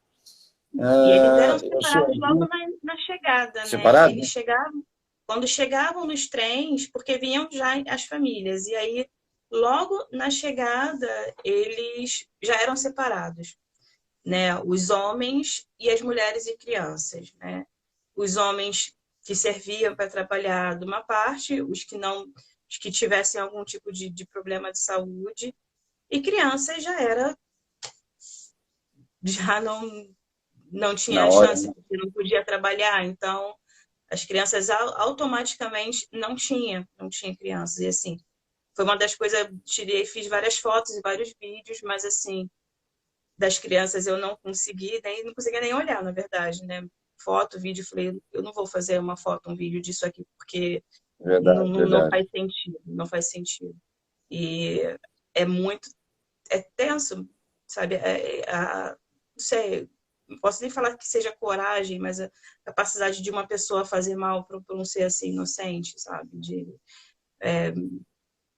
E eles eram Eu sou separados logo na chegada, né? separado, Eles né? chegavam, quando chegavam nos trens, porque vinham já as famílias, e aí logo na chegada eles já eram separados, né? Os homens e as mulheres e crianças, né? Os homens que serviam para trabalhar de uma parte, os que não, os que tivessem algum tipo de problema de saúde, e crianças já não Na tinha hora, chance, né? porque não podia trabalhar, então as crianças automaticamente não tinha crianças, e assim, foi uma das coisas, tirei, fiz várias fotos e vários vídeos, mas assim, das crianças eu não conseguia nem olhar, na verdade, né? Foto, vídeo, falei, eu não vou fazer uma foto, um vídeo disso aqui, porque Verdade, não verdade. faz sentido, não faz sentido. E é muito, é tenso, sabe? Não sei, não posso nem falar que seja coragem, mas a capacidade de uma pessoa fazer mal para um ser assim inocente, sabe?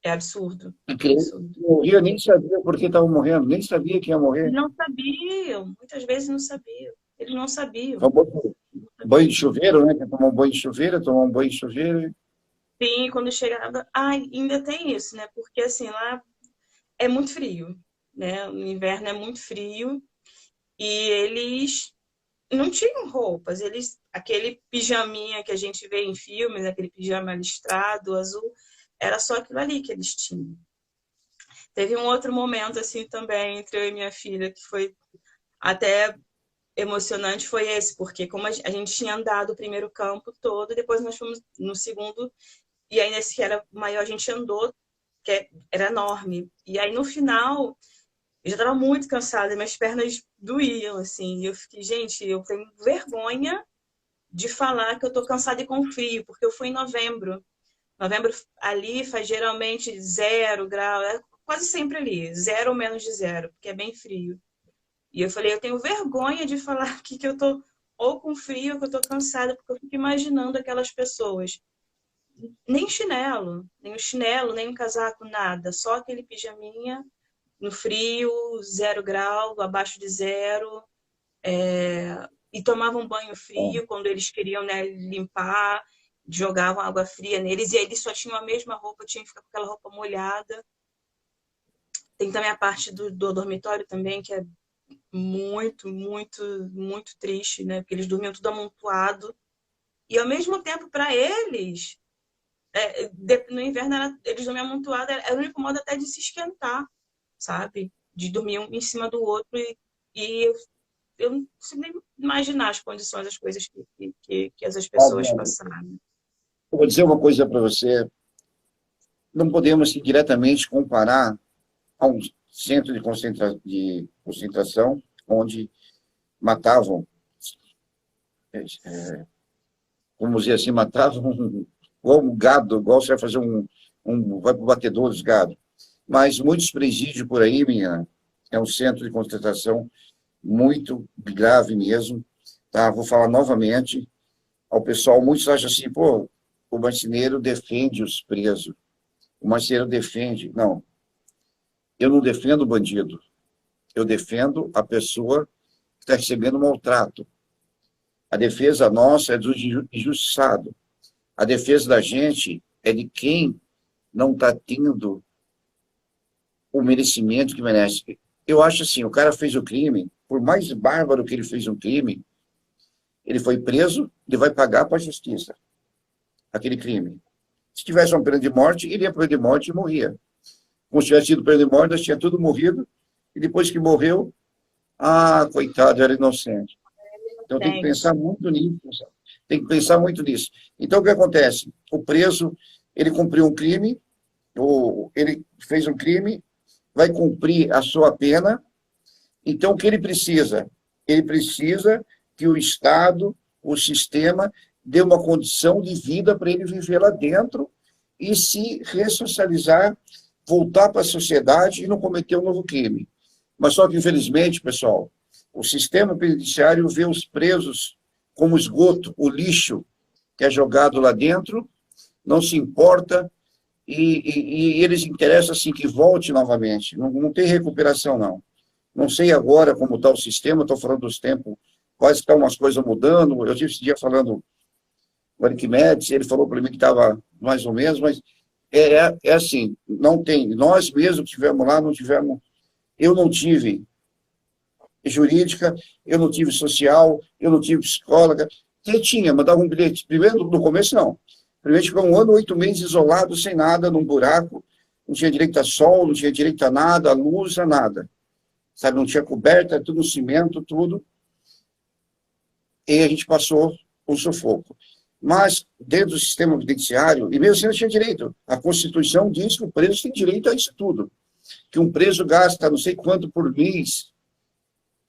É absurdo, Porque é absurdo. morria, nem sabia por que estava morrendo, nem sabia que ia morrer. Não sabiam, muitas vezes não sabiam. Eles não sabiam, Famoso não banho de sabiam. chuveiro, né? Quer tomar um banho de chuveiro, tomar um banho de chuveiro. Sim, quando chegava. Ah, ainda tem isso, né? Porque assim, lá é muito frio, né? O inverno é muito frio e eles não tinham roupas. Aquele pijaminha que a gente vê em filmes, aquele pijama listrado, azul, era só aquilo ali que eles tinham. Teve um outro momento assim também entre eu e minha filha que foi até emocionante, foi esse, porque como a gente tinha andado o primeiro campo todo, depois nós fomos no segundo, e aí nesse que era maior a gente andou, era enorme. E aí no final eu já estava muito cansada, minhas pernas doíam, assim. E eu fiquei, gente, eu tenho vergonha de falar que eu tô cansada e com frio, porque eu fui em novembro. Novembro ali faz geralmente 0 grau, é quase sempre ali, 0 ou menos de 0, porque é bem frio. E eu falei, eu tenho vergonha de falar aqui que eu tô ou com frio ou que eu tô cansada, porque eu fico imaginando aquelas pessoas. Nem chinelo, nem o chinelo, nem o casaco, nada. Só aquele pijaminha no frio, 0 grau, abaixo de 0. E tomavam banho frio quando eles queriam, né, limpar, jogavam água fria neles, e aí eles só tinham a mesma roupa, tinham que ficar com aquela roupa molhada. Tem também a parte do dormitório também, que é muito, muito, muito triste, né? Porque eles dormiam tudo amontoado E ao mesmo tempo, para eles, no inverno eles dormiam amontoados, era o único modo até de se esquentar, sabe? De dormir um em cima do outro e eu não consigo nem imaginar as condições, as coisas que essas pessoas Olha, passaram. eu vou dizer uma coisa para você, não podemos diretamente comparar a um centro de concentração onde matavam, vamos dizer assim, matavam igual um gado, igual você vai fazer vai para o batedor dos gado. Mas muitos presídios por aí, minha, é um centro de concentração muito grave mesmo. Tá? Vou falar novamente ao pessoal, muitos acham assim, pô, o marceneiro defende os presos, o marceneiro defende. Não, eu não defendo o bandido, eu defendo a pessoa que está recebendo maltrato. A defesa nossa é do injustiçado. A defesa da gente é de quem não está tendo o merecimento que merece. Eu acho assim, o cara fez o crime, por mais bárbaro que ele fez um crime, ele foi preso, ele vai pagar para a justiça aquele crime. Se tivesse uma pena de morte, ele ia para a pena de morte e morria. Como se tivesse sido pena de morte, nós tinha tudo morrido, e depois que morreu, coitado, era inocente. Então tem que pensar muito nisso, pessoal. Tem que pensar muito nisso. Então o que acontece? O preso, ele cumpriu um crime, ou ele fez um crime, vai cumprir a sua pena. Então o que ele precisa? Ele precisa que o Estado, o sistema, dê uma condição de vida para ele viver lá dentro e se ressocializar, voltar para a sociedade e não cometer um novo crime. Mas só que, infelizmente, pessoal, o sistema penitenciário vê os presos como esgoto, o lixo que é jogado lá dentro, não se importa e eles interessam assim que volte novamente. Não tem recuperação, não. Não sei agora como está o sistema, estou falando dos tempos, quase estão umas coisas mudando. Eu tive esse dia falando com o Arquimedes, ele falou para mim que estava mais ou menos, mas é assim, não tem. Nós mesmos que estivemos lá, não tivemos. Eu não tive jurídica, eu não tive social, eu não tive psicóloga. Quem tinha, mandava um bilhete. Primeiro, no começo, não. Primeiro, ficou 1 ano, 8 meses isolado, sem nada, num buraco. Não tinha direito a sol, não tinha direito a nada, a luz, a nada. Sabe, não tinha coberta, tudo no cimento, tudo. E a gente passou um sufoco. Mas, dentro do sistema penitenciário, e mesmo assim não tinha direito. A Constituição diz que o preso tem direito a isso tudo. Que um preso gasta não sei quanto por mês,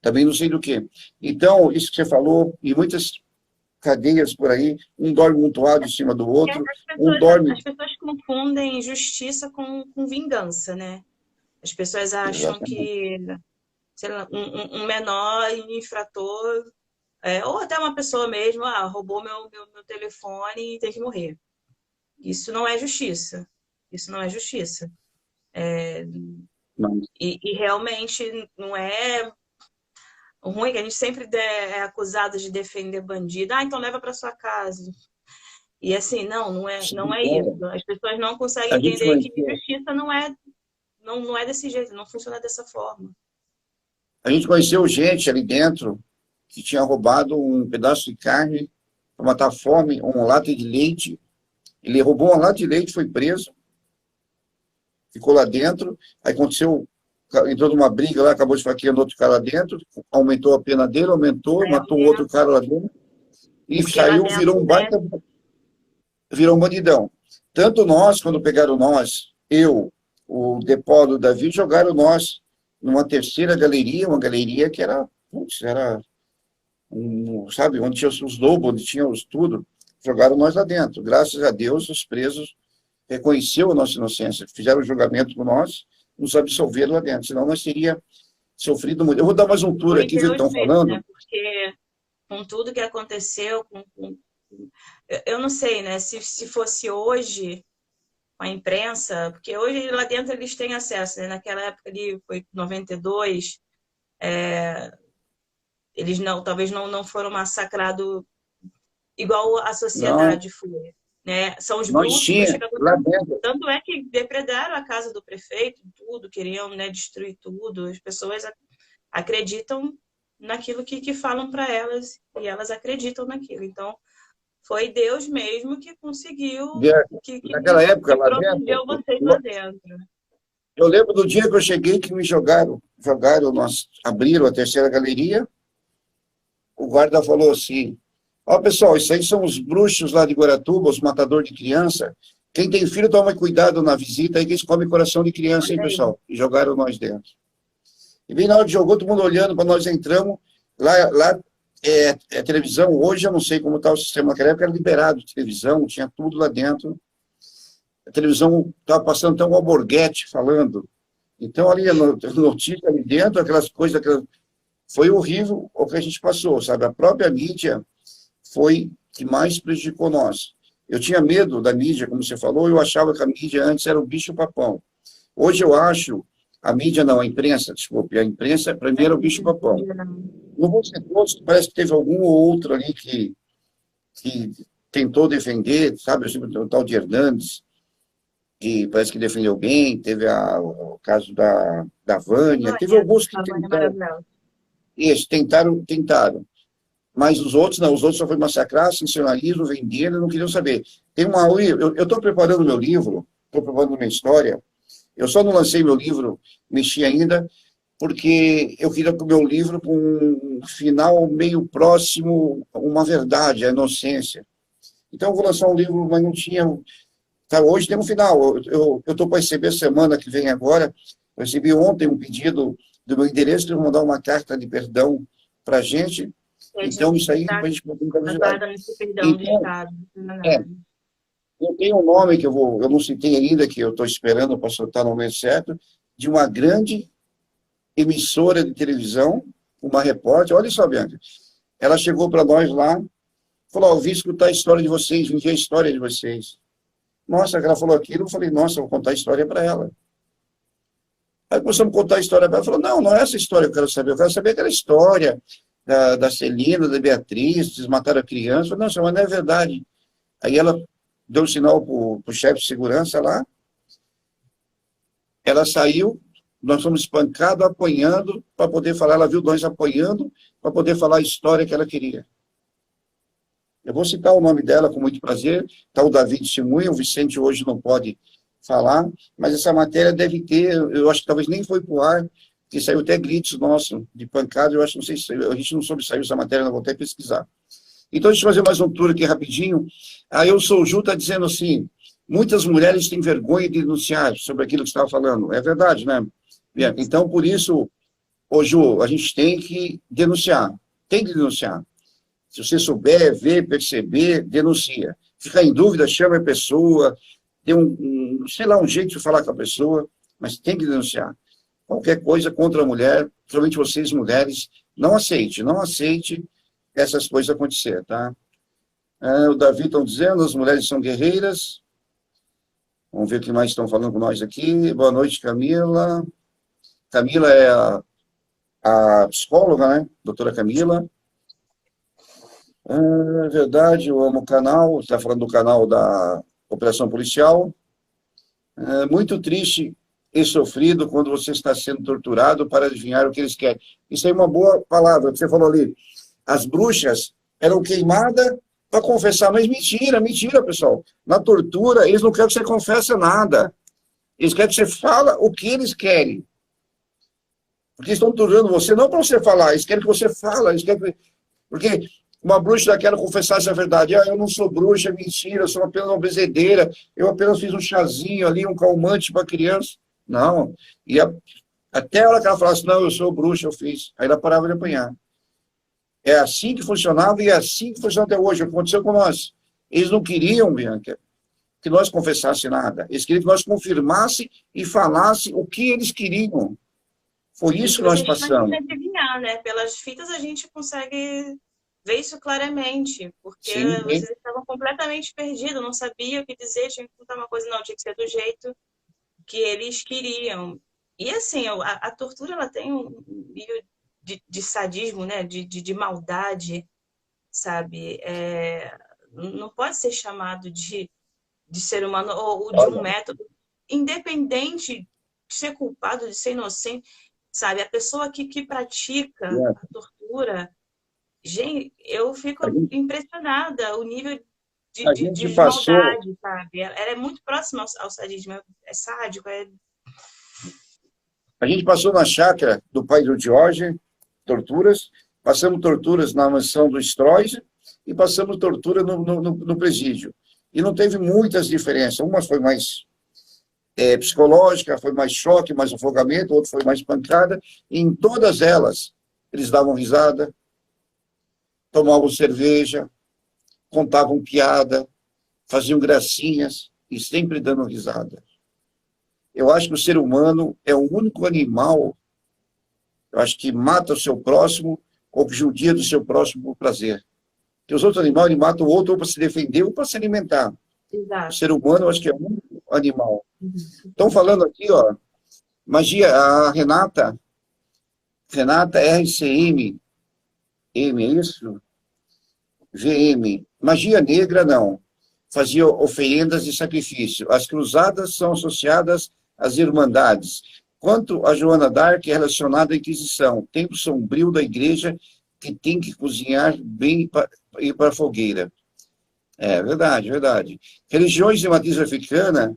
também não sei do que. Então, isso que você falou, e muitas cadeias por aí, um dorme amontoado em cima do outro, um dorme... As pessoas confundem justiça com vingança, né? As pessoas acham que, sei lá, um menor infrator, ou até uma pessoa mesmo, roubou meu telefone e tem que morrer. Isso não é justiça. Isso não é justiça. E realmente não é ruim, que a gente sempre é acusado de defender bandido. Então leva para sua casa. E assim, não é isso. As pessoas não conseguem entender que justiça não é desse jeito, não funciona dessa forma. A gente conheceu gente ali dentro que tinha roubado um pedaço de carne para matar a fome, uma lata de leite. Ele roubou uma lata de leite, foi preso, ficou lá dentro, aí aconteceu, entrou numa briga lá, acabou esfaqueando outro cara lá dentro, aumentou a pena dele, matou outro cara lá dentro, e saiu, virou um baita, virou um bandidão. Tanto nós, quando pegaram nós, eu, o Depó do Davi, jogaram nós numa terceira galeria, uma galeria que era, sabe, onde tinha os lobos, onde tinha os tudo, jogaram nós lá dentro. Graças a Deus, os presos reconheceram a nossa inocência, fizeram o julgamento com nós, nos absolveram lá dentro, senão nós teríamos sofrido muito. Eu vou dar mais um tour aqui, que eles estão falando. Né? Porque com tudo que aconteceu, eu não sei, né, se fosse hoje, com a imprensa, porque hoje lá dentro eles têm acesso, né? Naquela época ali, foi 92, eles talvez não foram massacrados igual a sociedade foi. Né? São os brutos, tanto é que depredaram a casa do prefeito, tudo, queriam, né, destruir tudo. As pessoas acreditam naquilo que falam para elas e elas acreditam naquilo. Então, Foi Deus mesmo que conseguiu, Bianca, naquela época, que lá dentro, protegeu vocês lá dentro. eu lembro do dia que eu cheguei que me jogaram, nós abriram a terceira galeria, o guarda falou assim, ó pessoal, isso aí são os bruxos lá de Guaratuba, os matadores de criança, quem tem filho toma cuidado na visita aí que eles comem coração de criança, hein Olha aí. pessoal? E jogaram nós dentro. E bem na hora que jogou, todo mundo olhando para nós entramos, lá é televisão, hoje eu não sei como está o sistema, naquela época era liberado televisão, tinha tudo lá dentro, a televisão estava passando até um alborguete falando, então ali a notícia ali dentro, aquelas coisas, foi horrível o que a gente passou, sabe? A própria mídia foi que mais prejudicou nós. Eu tinha medo da mídia, como você falou, eu achava que a mídia antes era o bicho-papão. Hoje eu acho, a mídia não, a imprensa, desculpe, a imprensa, para mim, era o bicho-papão. Não vou ser todos, parece que teve algum ou outro ali que tentou defender, sabe, o tal de Hernandes, que parece que defendeu bem, teve o caso da Vânia, teve alguns que tentaram. Isso, tentaram. Mas os outros não, os outros só foi massacrar, sensacionalismo, vender, não queriam saber. Eu estou preparando meu livro, estou preparando minha história, eu só não lancei meu livro, mexi ainda, porque eu queria que o meu livro, com um final meio próximo, uma verdade, a inocência. Então eu vou lançar um livro, mas não tinha... Tá, hoje tem um final, eu estou para receber semana que vem agora, eu recebi ontem um pedido do meu endereço de mandar uma carta de perdão para a gente. Então, isso aí, a gente pode ajudar. Eu tenho um nome que eu não citei ainda, que eu estou esperando para soltar no momento certo, de uma grande emissora de televisão, uma repórter, olha só, Bianca, ela chegou para nós lá, falou, vim escutar a história de vocês, vim ver a história de vocês. Nossa, ela falou aquilo, eu falei, nossa, eu vou contar a história para ela. Aí começamos a contar a história para ela, falou, não é essa história que eu quero saber aquela história da Celina, da Beatriz, eles mataram a criança. Eu falei, não, mas não é verdade. Aí ela deu um sinal para o chefe de segurança lá, ela saiu, nós fomos espancados, apanhando, para poder falar, ela viu nós apanhando, para poder falar a história que ela queria. Eu vou citar o nome dela com muito prazer, está o Davi Testemunha, o Vicente hoje não pode falar, mas essa matéria deve ter, eu acho que talvez nem foi para o ar, que saiu até gritos nossos, de pancada, eu acho que não sei se a gente não soube sair essa matéria, não vou até pesquisar. Então, deixa eu fazer mais um tour aqui rapidinho. A Eu Sou Ju está dizendo assim, muitas mulheres têm vergonha de denunciar sobre aquilo que você estava falando. É verdade, né? Então, por isso, ô Ju, a gente tem que denunciar. Tem que denunciar. Se você souber, ver, perceber, denuncia. Ficar em dúvida, chama a pessoa, tem sei lá, um jeito de falar com a pessoa, mas tem que denunciar. Qualquer coisa contra a mulher, principalmente vocês mulheres, não aceite essas coisas acontecer, tá? O Davi estão dizendo, as mulheres são guerreiras. Vamos ver o que mais estão falando com nós aqui. Boa noite, Camila. Camila é a psicóloga, né? Doutora Camila. É verdade, eu amo o canal, está falando do canal da Operação Policial. É muito triste e sofrido quando você está sendo torturado para adivinhar o que eles querem. Isso é uma boa palavra que você falou ali. As bruxas eram queimadas para confessar, mas mentira, pessoal. Na tortura, eles não querem que você confesse nada. Eles querem que você fale o que eles querem. Porque estão torturando você, não para você falar, eles querem que você fale, eles querem que... Porque uma bruxa daquela confessasse a verdade. Eu não sou bruxa, é mentira, eu sou apenas uma bezedeira, eu apenas fiz um chazinho ali, um calmante para criança. Não. E até a hora que ela falasse, não, eu sou bruxa, eu fiz. Aí ela parava de apanhar. É assim que funcionava e é assim que funciona até hoje. Aconteceu com nós. Eles não queriam, Bianca, que nós confessássemos nada. Eles queriam que nós confirmássemos e falasse o que eles queriam. Foi isso que nós passamos. Adivinhar, né? Pelas fitas a gente consegue ver isso claramente, porque vocês estavam completamente perdidos, não sabia o que dizer, tinha que contar uma coisa, não, tinha que ser do jeito que eles queriam. E assim, a tortura, ela tem um nível de sadismo, né? De maldade, sabe? Não pode ser chamado de ser humano ou de um método, independente de ser culpado, de ser inocente, sabe? A pessoa que pratica a tortura, gente, eu fico impressionada o nível A gente de passou, maldade, sabe? Ela é muito próxima ao sadismo, é sádico, a gente passou na chácara do pai do George, torturas, passamos torturas na mansão do Stroess e passamos tortura no presídio. E não teve muitas diferenças. Uma foi mais psicológica, foi mais choque, mais afogamento, outra foi mais pancada. E em todas elas, eles davam risada, tomavam cerveja, contavam piada, faziam gracinhas e sempre dando risada. Eu acho que o ser humano é o único animal, eu acho que mata o seu próximo ou que judia do seu próximo por prazer. Porque os outros animais, ele matam o outro ou para se defender ou para se alimentar. O exato. ser humano, eu acho que é o único animal. Estão falando aqui, ó, magia, a Renata RCM, M, é isso? VM. Magia negra, não. Fazia oferendas e sacrifício. As cruzadas são associadas às irmandades. Quanto a Joana d'Arc, é relacionada à Inquisição, tempo sombrio da igreja que tem que cozinhar bem e ir para a fogueira. É verdade, verdade. Religiões de matriz africana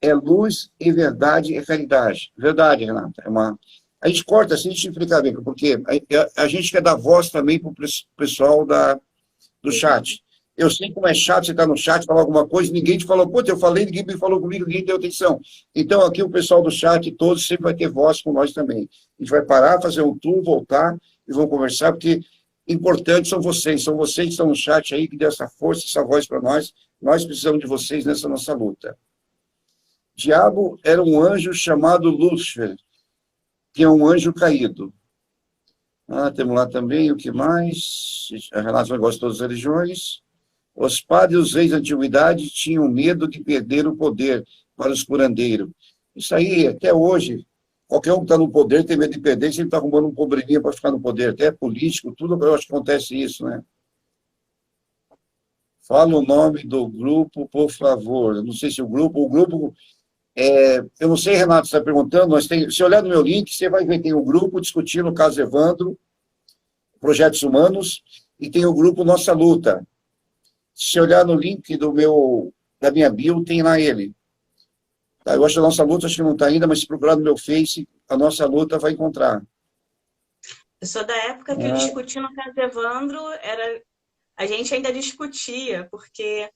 é luz e verdade é caridade. Verdade, Renata. A gente corta assim, a gente explica bem, porque a gente quer dar voz também para o pessoal do chat. Eu sei como é chato você estar no chat, falar alguma coisa, ninguém te falou, pô, eu falei, ninguém me falou comigo, ninguém deu atenção. Então, aqui o pessoal do chat, todos, sempre vai ter voz com nós também. A gente vai parar, fazer um tour, voltar e vamos conversar, porque importante são vocês que estão no chat aí, que dão essa força, essa voz para nós. Nós precisamos de vocês nessa nossa luta. Diabo era um anjo chamado Lúcifer, que é um anjo caído. Temos lá também, o que mais? A Renata gosta de todas as religiões. Os padres e os reis da antiguidade tinham medo de perder o poder para os curandeiros. Isso aí, até hoje, qualquer um que está no poder tem medo de perder, sempre está arrumando um probleminha para ficar no poder, até político, tudo, eu acho que acontece isso, né? Fala o nome do grupo, por favor. Eu não sei se o grupo eu não sei, Renato, você está perguntando, se olhar no meu link, você vai ver, tem um grupo discutindo o caso Evandro, Projetos Humanos, e tem o grupo Nossa Luta. Se olhar no link da minha bio, tem lá ele. Tá, eu acho que a Nossa Luta, acho que não está ainda, mas se procurar no meu Face, a Nossa Luta vai encontrar. Eu sou da época que eu discuti no caso Evandro, a gente ainda discutia, porque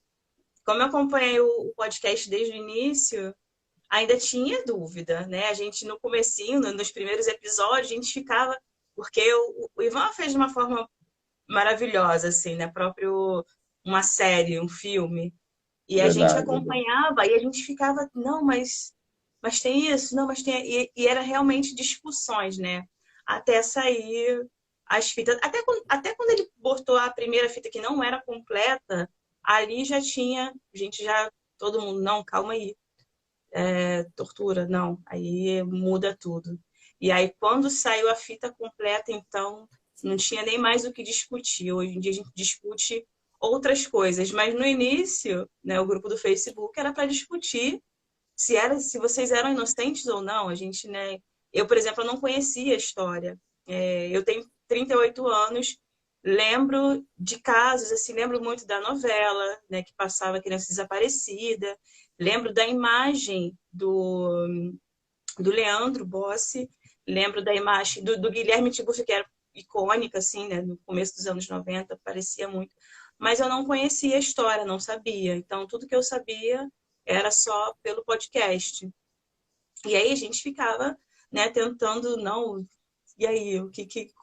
como eu acompanhei o podcast desde o início, ainda tinha dúvida, né? A gente, no comecinho, nos primeiros episódios, a gente ficava... Porque o Ivan fez de uma forma maravilhosa, assim, né? Próprio uma série, um filme. E a gente acompanhava e a gente ficava, não, mas tem isso, não, mas tem... E era realmente discussões, né? Até sair as fitas. Até quando ele botou a primeira fita que não era completa, ali já tinha... Todo mundo, não, calma aí. Tortura, não. Aí muda tudo. E aí, quando saiu a fita completa, então, não tinha nem mais o que discutir. Hoje em dia a gente discute outras coisas, mas no início, né, o grupo do Facebook era para discutir se vocês eram inocentes ou não. A gente, né, eu, por exemplo, eu não conhecia a história. Eu tenho 38 anos, lembro de casos, assim, lembro muito da novela, né, que passava Criança Desaparecida, lembro da imagem do Leandro Bossi, lembro da imagem do Guilherme Tiburcio, que era icônica, assim, né, no começo dos anos 90, parecia muito. Mas eu não conhecia a história, não sabia. Então, tudo que eu sabia era só pelo podcast. E aí a gente ficava, né, tentando, não... E aí,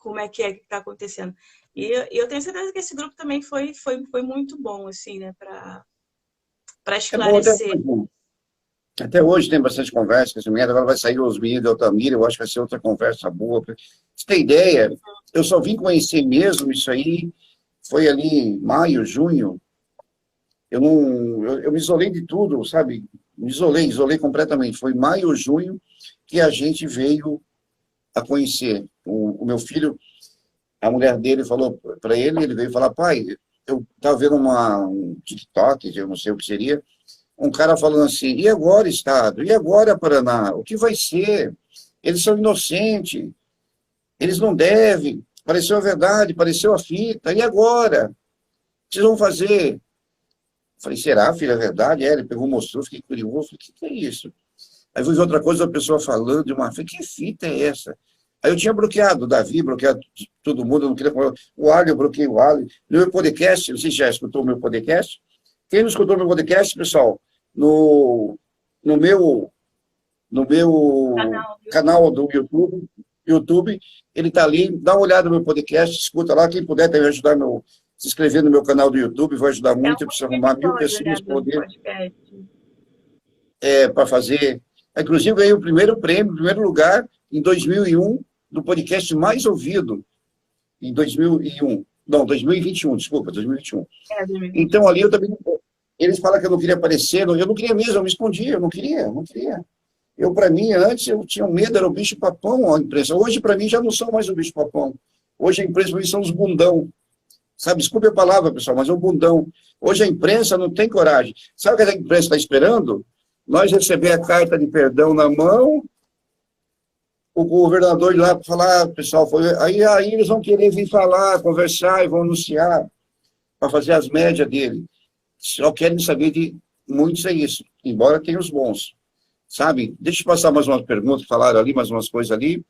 como é que está acontecendo? E eu tenho certeza que esse grupo também foi muito bom, assim, né, para esclarecer. Até hoje tem bastante conversa com essa mulher, agora vai sair os meninos da Altamira, eu acho que vai ser outra conversa boa. Pra você ter ideia, eu só vim conhecer mesmo isso aí, foi ali em maio, junho, eu me isolei de tudo, sabe? Me isolei completamente. Foi maio, junho que a gente veio a conhecer. O meu filho, a mulher dele falou para ele veio falar, pai, eu estava vendo um TikTok, eu não sei o que seria, um cara falando assim, e agora, Estado? E agora, Paraná? O que vai ser? Eles são inocentes, eles não devem, pareceu a verdade, pareceu a fita, e agora? O que vocês vão fazer? Falei, será, filha, é verdade? Ele pegou, mostrou, fiquei curioso. Falei, o que é isso? Aí fui ver outra coisa, a pessoa falando de uma... Falei, que fita é essa? Aí eu tinha bloqueado o Davi, bloqueado todo mundo, eu não queria falar. O Ali, eu bloqueei o Ali. No meu podcast, não sei se já escutou o meu podcast. Quem não escutou o meu podcast, pessoal, no meu, no meu canal do YouTube, ele está ali, dá uma olhada no meu podcast, escuta lá, quem puder também ajudar se inscrever no meu canal do YouTube, vai ajudar É muito, eu um preciso arrumar 1.000 episódio, né, pessoas do podcast. para fazer. Inclusive, ganhei o primeiro prêmio, o primeiro lugar, em 2001, do podcast mais ouvido, em 2001. Não, 2021, desculpa, 2021. É, 2020. Então, ali eu também... Eles falam que eu não queria aparecer, eu não queria mesmo, eu me escondia, eu não queria. Eu, para mim, antes, eu tinha medo, era o bicho-papão, a imprensa. Hoje, para mim, já não são mais o bicho-papão. Hoje, a imprensa, para mim, são os bundão. Sabe, desculpe a palavra, pessoal, mas é um bundão. Hoje, a imprensa não tem coragem. Sabe o que a imprensa está esperando? Nós receber a carta de perdão na mão, o governador ir lá para falar, pessoal, aí eles vão querer vir falar, conversar e vão anunciar para fazer as médias dele. Só querem saber de muitos, é isso, embora tenha os bons. Sabe? Deixa eu passar mais umas perguntas, falaram ali, mais umas coisas ali.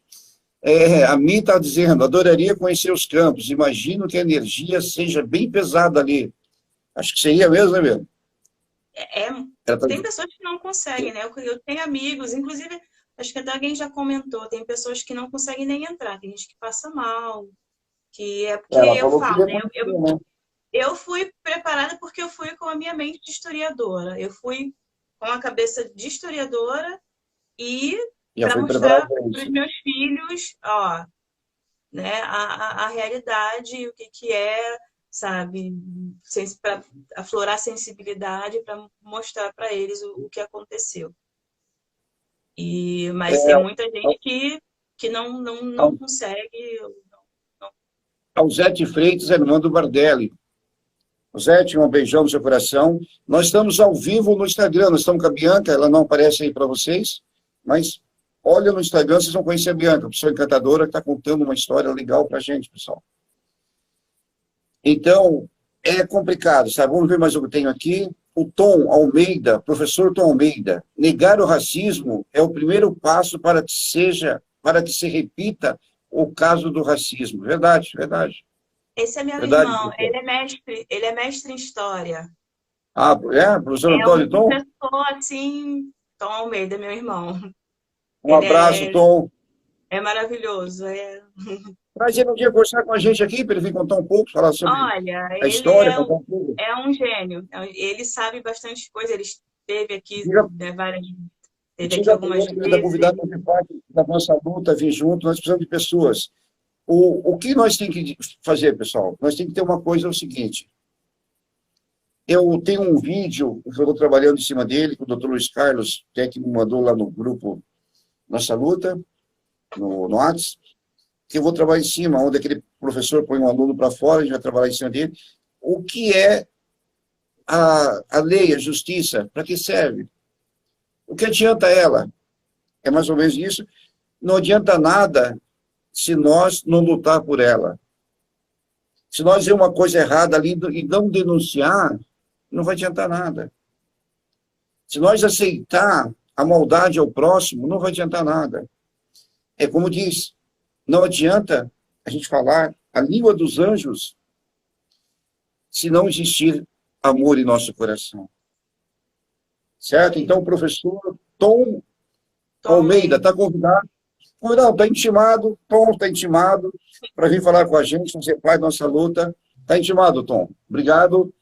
A Mi está dizendo, adoraria conhecer os campos, imagino que a energia seja bem pesada ali. Acho que seria mesmo, né, mesmo? Tem pessoas que não conseguem, né? Eu tenho amigos, inclusive, acho que até alguém já comentou, tem pessoas que não conseguem nem entrar, tem gente que passa mal, que é porque Ela eu falou que falo, ia né? conhecer, né? Eu fui preparada porque eu fui com a minha mente de historiadora. Eu fui com a cabeça de historiadora e Já para foi mostrar preparado para para os isso. meus filhos, ó, né, a realidade, o que é, sabe, para aflorar sensibilidade, para mostrar para eles o que aconteceu. Mas tem muita gente que não consegue. Ao Zete Freitas, irmão do Bardelli. Zete, um beijão no seu coração. Nós estamos ao vivo no Instagram, nós estamos com a Bianca, ela não aparece aí para vocês, mas olha no Instagram, vocês vão conhecer a Bianca, pessoa encantadora que está contando uma história legal para a gente, pessoal. Então, é complicado, sabe? Vamos ver mais o que eu tenho aqui. O Tom Almeida, professor Tom Almeida, negar o racismo é o primeiro passo para que se repita o caso do racismo. Verdade, verdade. Esse é meu Verdade, irmão, professor. ele é mestre em história. Ah, professor É um Antônio Tom? professor assim, Tom Almeida, meu irmão. Um Ele abraço, Tom. é maravilhoso. Traz ele um dia conversar com a gente aqui, para ele vir contar um pouco, falar sobre Olha, a ele história, contar um pouco. é um gênio. Ele sabe bastante coisa. Ele esteve aqui, Diga, né, esteve aqui diga para algumas ele que ele está vezes. convidado para fazer parte da nossa luta, vir junto, nós precisamos de pessoas. O que nós temos que fazer, pessoal? Nós temos que ter uma coisa, é o seguinte. Eu tenho um vídeo, que eu estou trabalhando em cima dele, que o doutor Luiz Carlos, que me mandou lá no grupo Nossa Luta, no WhatsApp, que eu vou trabalhar em cima, onde aquele professor põe um aluno para fora, a gente vai trabalhar em cima dele. O que é a lei, a justiça? Para que serve? O que adianta ela? É mais ou menos isso. Não adianta nada se nós não lutar por ela. Se nós ver uma coisa errada ali e não denunciar, não vai adiantar nada. Se nós aceitar a maldade ao próximo, não vai adiantar nada. É como diz, não adianta a gente falar a língua dos anjos se não existir amor em nosso coração. Certo? Então, o professor Tom Almeida está convidado. Não, está intimado, Tom está intimado para vir falar com a gente, fazer parte da nossa luta. Está intimado, Tom. Obrigado.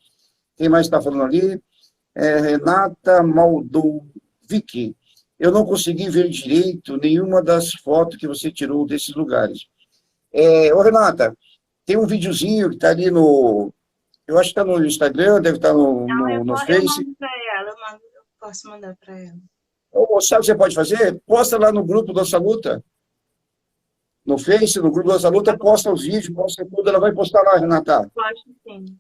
Quem mais está falando ali? Renata Maldovic. Eu não consegui ver direito nenhuma das fotos que você tirou desses lugares. Renata, tem um videozinho que está ali no... Eu acho que está no Instagram, deve estar no Eu Face. mando para ela, eu posso mandar para ela. Sabe o que você pode fazer? Posta lá no grupo Nossa Luta. No Face, no grupo Nossa Luta, posta os vídeos, posta tudo, ela vai postar lá, Renata. Pode sim.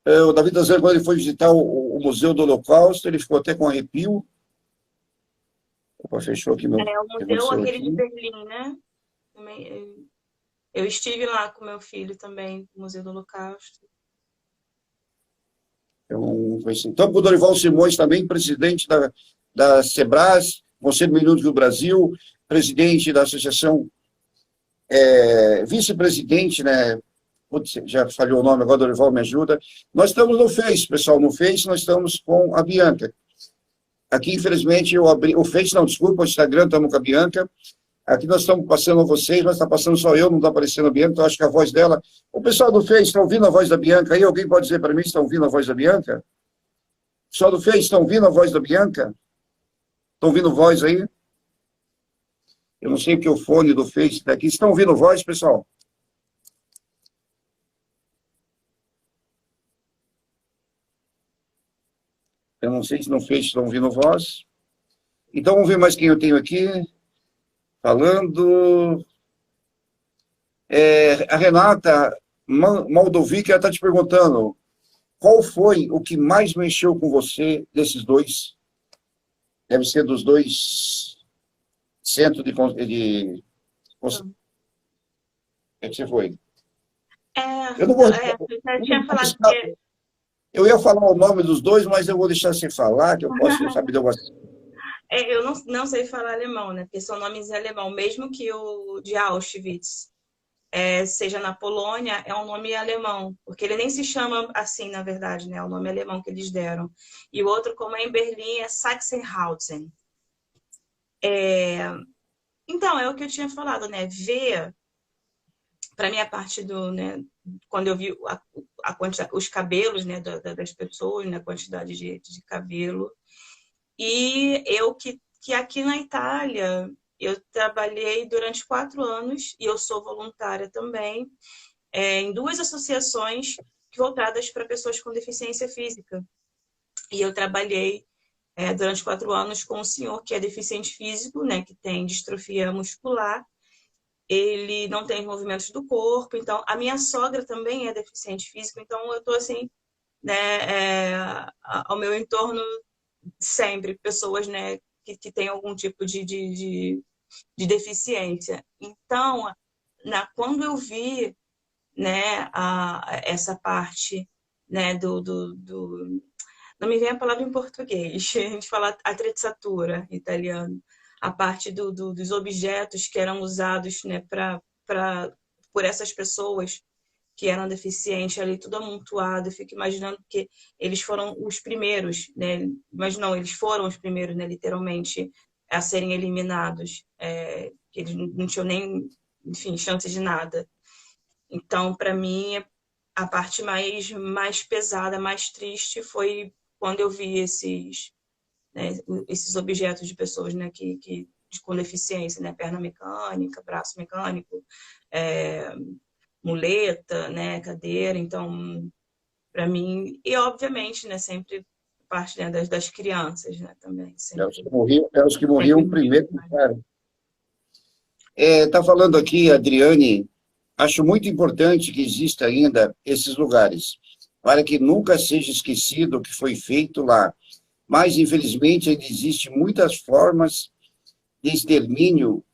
O David Azar, quando ele foi visitar o Museu do Holocausto, ele ficou até com arrepio. Opa, fechou aqui meu... O museu, aquele de Berlim, né? Eu estive lá com meu filho também, no Museu do Holocausto. Então, o Dorival Simões também, presidente da Sebras, Conselho Minúsculo do Brasil, presidente da Associação, vice-presidente, né? Putz, já falhou o nome, agora o Dorival me ajuda. Nós estamos no Face, pessoal, no Face nós estamos com a Bianca. Aqui, infelizmente, eu abri, o Face não, desculpa, o Instagram, estamos com a Bianca. Aqui nós estamos passando a vocês, mas está passando só eu, não está aparecendo a Bianca, então acho que a voz dela... O pessoal do Face está ouvindo a voz da Bianca aí? Alguém pode dizer para mim se está ouvindo a voz da Bianca? O pessoal do Face está ouvindo a voz da Bianca? Estão ouvindo voz aí? Eu não sei porque o fone do Face está aqui. Estão ouvindo voz, pessoal? Eu não sei se no Face estão ouvindo voz. Então, vamos ver mais quem eu tenho aqui. Falando... a Renata Maldovic, ela está te perguntando qual foi o que mais mexeu com você desses dois? Deve ser dos dois centros de... É que você foi? Eu não vou... Eu tinha falado que... Eu ia falar o nome dos dois, mas eu vou deixar você falar, que eu posso saber de alguma... Eu não sei falar alemão, né? Porque são nomes em alemão. Mesmo que o de Auschwitz seja na Polônia, é um nome alemão. Porque ele nem se chama assim, na verdade, né? É o nome alemão que eles deram. E o outro, como é em Berlim, é Sachsenhausen. Então, é o que eu tinha falado, né? Ver, para mim, a parte do... né? Quando eu vi a quantidade, os cabelos, né, das pessoas, né? A quantidade de cabelo. E eu que aqui na Itália, eu trabalhei durante 4 anos, e eu sou voluntária também, em 2 associações voltadas para pessoas com deficiência física. E eu trabalhei durante 4 anos com um senhor que é deficiente físico, né, que tem distrofia muscular, ele não tem os movimentos do corpo, então a minha sogra também é deficiente físico, então eu estou assim, né, ao meu entorno sempre pessoas, né, que têm algum tipo de deficiência. Então, quando eu vi, né, essa parte, né, não me vem a palavra em português, a gente fala attrezzatura em italiano, a parte dos objetos que eram usados, né, por essas pessoas que eram deficientes ali, tudo amontoado. Eu fico imaginando que eles foram os primeiros, né? Mas não, eles foram os primeiros, né, literalmente, a serem eliminados. Que eles não tinham nem, enfim, chance de nada. Então, para mim, a parte mais pesada, mais triste foi quando eu vi esses objetos de pessoas, né, com deficiência, né, perna mecânica, braço mecânico, muleta, né, cadeira. Então, para mim, e obviamente, né, sempre parte, né, das crianças, né, também. Sempre, os que morriam primeiro, cara. Tá falando aqui, Adriane, acho muito importante que exista ainda esses lugares, para que nunca seja esquecido o que foi feito lá. Mas, infelizmente, ainda existem muitas formas de extermínio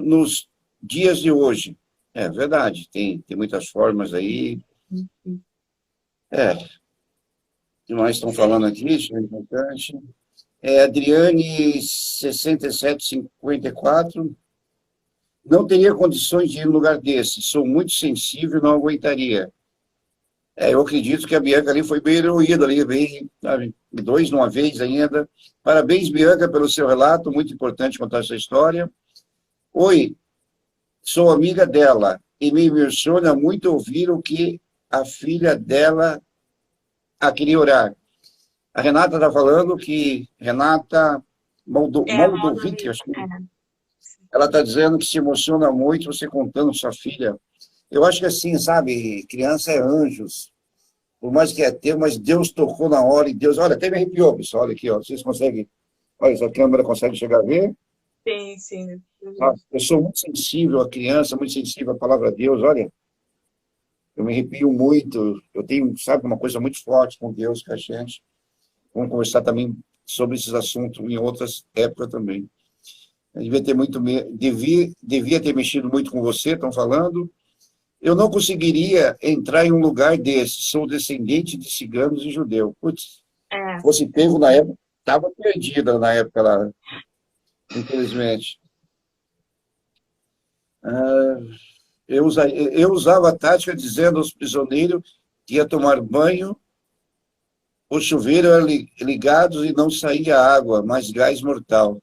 nos dias de hoje. É verdade, tem muitas formas aí. O que mais estão falando aqui? Isso é importante. Adriane, 6754. Não teria condições de ir num lugar desse. Sou muito sensível, não aguentaria. Eu acredito que a Bianca ali foi bem heroína, ali, bem, sabe, 2 de uma vez ainda. Parabéns, Bianca, pelo seu relato, muito importante contar essa história. Oi, sou amiga dela e me emociona muito ouvir o que a filha dela queria orar. A Renata está falando que... Renata Moldovic, acho que... Ela está dizendo que se emociona muito você contando sua filha. Eu acho que assim, sabe, criança é anjos. Por mais que é teu, mas Deus tocou na hora e Deus... Olha, até me arrepiou, pessoal, olha aqui, ó. Vocês conseguem... Olha, essa câmera consegue chegar a ver? Sim, sim. Eu sou muito sensível à criança, muito sensível à palavra de Deus, olha. Eu me arrepio muito. Eu tenho, sabe, uma coisa muito forte com Deus, com a gente. Vamos conversar também sobre esses assuntos em outras épocas também. Eu devia ter devia ter mexido muito com você, estão falando. Eu não conseguiria entrar em um lugar desse. Sou descendente de ciganos e judeu. Putz, É, fosse pego na época, estava perdida na época lá, infelizmente. Ah, eu usava a tática dizendo aos prisioneiros que ia tomar banho, o chuveiro era ligado e não saía água, mas gás mortal.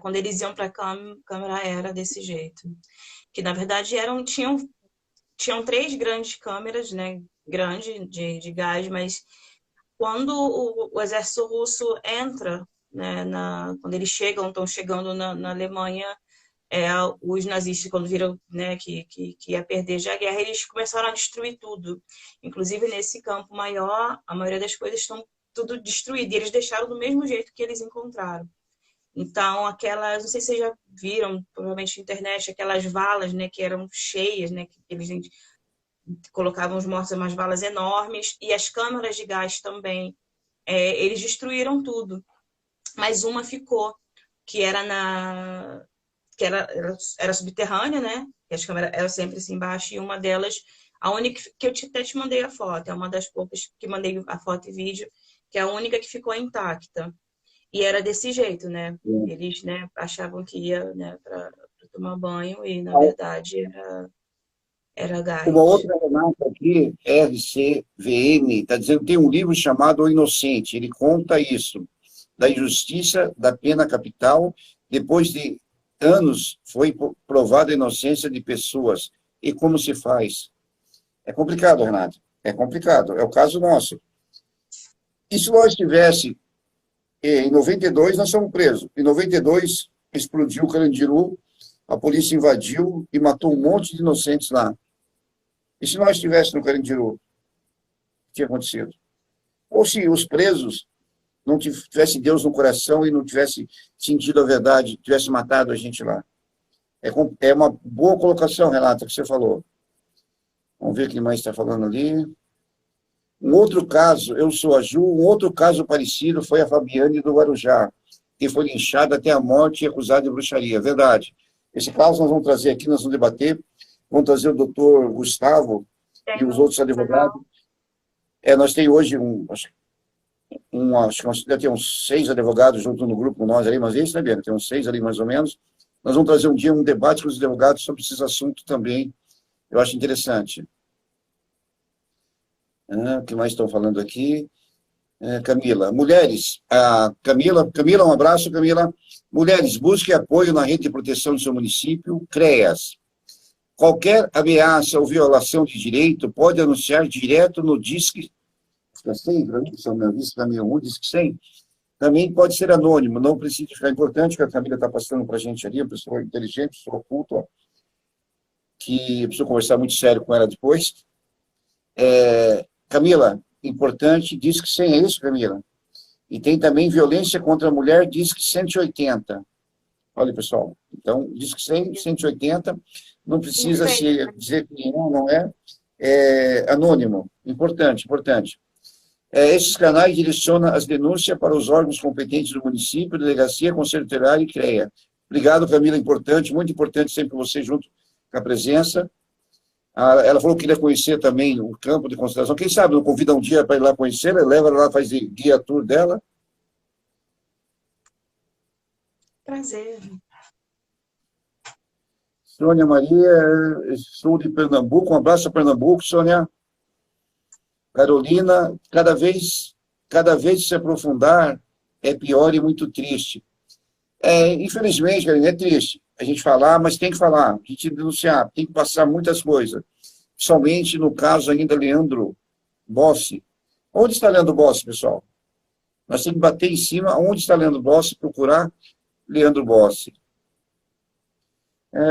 quando eles iam para a câmera era desse jeito. Que na verdade tinham três grandes câmeras, né? Grande de gás, mas quando o exército russo entra, né, quando eles estão chegando na Alemanha, os nazistas, quando viram, né, que ia perder já a guerra, eles começaram a destruir tudo. Inclusive, nesse campo maior, a maioria das coisas estão tudo destruído. E eles deixaram do mesmo jeito que eles encontraram. Então, aquelas, não sei se vocês já viram, provavelmente na internet, aquelas valas, né, que eram cheias, né, que eles colocavam os mortos em umas valas enormes, e as câmaras de gás também. Eles destruíram tudo. Mas uma ficou, que era que era subterrânea, né? E as câmeras eram sempre assim embaixo, e uma delas, a única que eu até te mandei a foto, é uma das poucas que mandei a foto e vídeo, que é a única que ficou intacta. E era desse jeito, né? Eles, né, achavam que ia, né, para tomar banho e, na verdade, era Uma gás. outra Renata aqui, RCVM, está dizendo que tem um livro chamado O Inocente. Ele conta isso, da injustiça da pena capital. Depois de anos, foi provada a inocência de pessoas. E como se faz? É complicado, Renato. É complicado. É o caso nosso. E se nós tivesse, em 92, nós fomos presos. Em 92, explodiu o Carandiru, a polícia invadiu e matou um monte de inocentes lá. E se nós estivéssemos no Carandiru, o que tinha acontecido? Ou se os presos não tivessem Deus no coração e não tivessem sentido a verdade, tivessem matado a gente lá. É uma boa colocação, Renata, que você falou. Vamos ver o que mais está falando ali. Um outro caso, eu sou a Ju, um outro caso parecido foi a Fabiane do Guarujá, que foi linchada até a morte e acusada de bruxaria. Verdade. Esse caso nós vamos trazer aqui, nós vamos debater. Vamos trazer o doutor Gustavo e os outros advogados. Nós temos hoje acho que deve ter uns 6 advogados junto no grupo com nós ali, mas esse, né, Biana? Tem uns 6 ali mais ou menos. Nós vamos trazer um dia um debate com os advogados sobre esses assuntos também. Eu acho interessante. O que mais estão falando aqui? Camila. Mulheres. Camila, um abraço, Camila. Mulheres, busquem apoio na rede de proteção do seu município, CREAS. Qualquer ameaça ou violação de direito pode anunciar direto no Disque 100, para mim, são meu vice caminho 1, Disque 100. Também pode ser anônimo, não precisa ficar importante, que a Camila está passando para a gente ali, uma pessoa inteligente, pessoa oculta, que eu preciso conversar muito sério com ela depois. Camila, importante, Disque 100, é isso, Camila? E tem também violência contra a mulher, Disque 180. Olha, pessoal, então, Disque 100, 180, não precisa se dizer que não é anônimo. Importante, importante. Esses canais direcionam as denúncias para os órgãos competentes do município, delegacia, conselho tutelar e CREA. Obrigado, Camila, importante, muito importante sempre você junto com a presença. Ela falou que queria conhecer também o campo de concentração. Quem sabe não convida um dia para ir lá conhecer, leva ela lá, faz guia tour dela. Prazer. Sônia Maria, sou de Pernambuco, um abraço a Pernambuco, Sônia. Carolina, cada vez se aprofundar é pior e muito triste. Infelizmente, Carolina, é triste a gente falar, mas tem que falar, a gente denunciar, tem que passar muitas coisas. Somente no caso ainda Leandro Bossi. Onde está Leandro Bossi, pessoal? Nós temos que bater em cima, onde está Leandro Bossi, procurar Leandro Bossi.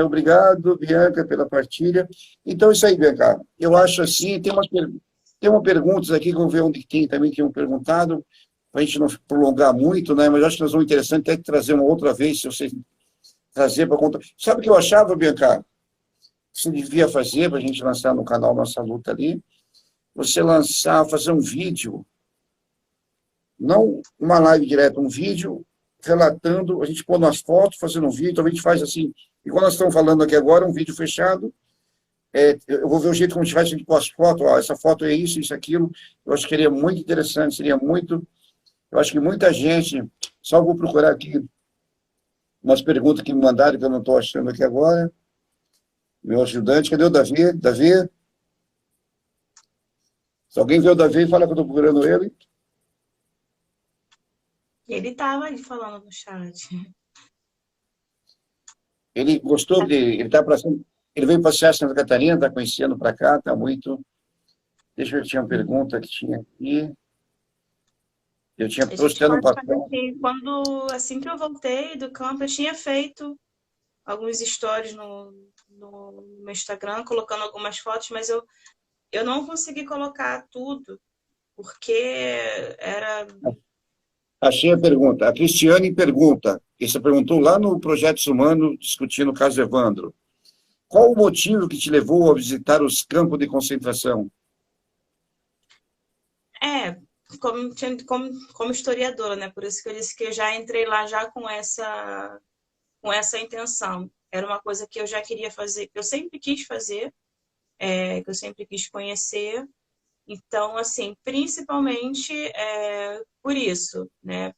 Obrigado, Bianca, pela partilha. Então, isso aí, Bianca. Eu acho assim, tem umas perguntas aqui, vamos ver onde tem também que iam perguntado, para a gente não prolongar muito, né? Mas eu acho que nós vamos interessante até trazer uma outra vez, se vocês trazer para conta. Sabe o que eu achava, Bianca? Você devia fazer, para a gente lançar no canal Nossa Luta ali, você fazer um vídeo, não uma live direta, um vídeo relatando, a gente põe nas fotos, fazendo um vídeo, então a gente faz assim, igual nós estamos falando aqui agora, um vídeo fechado, eu vou ver o jeito como a gente faz com as fotos, ó, essa foto é isso, aquilo. Eu acho que seria muito interessante, seria muito... Eu acho que muita gente... Só vou procurar aqui umas perguntas que me mandaram, que eu não estou achando aqui agora. Meu ajudante, cadê o Davi? Davi? Se alguém vê o Davi, fala que eu estou procurando ele. Ele estava ali falando no chat. Ele gostou de... Ele veio passear Santa Catarina, está conhecendo para cá, está muito... Deixa eu ver, tinha uma pergunta que tinha aqui. Eu tinha A gente trouxe ano pode fazer passado. assim, assim que eu voltei do campo, eu tinha feito alguns stories no meu Instagram, colocando algumas fotos, mas eu não consegui colocar tudo, porque era... Achei a pergunta. A Cristiane pergunta, e você perguntou lá no Projetos Humanos, discutindo o caso Evandro. Qual o motivo que te levou a visitar os campos de concentração? É, como historiadora, né? Por isso que eu disse que eu já entrei lá já com essa intenção. Era uma coisa que eu já queria fazer, que eu sempre quis fazer, que eu sempre quis conhecer. Então, assim, principalmente por isso, né?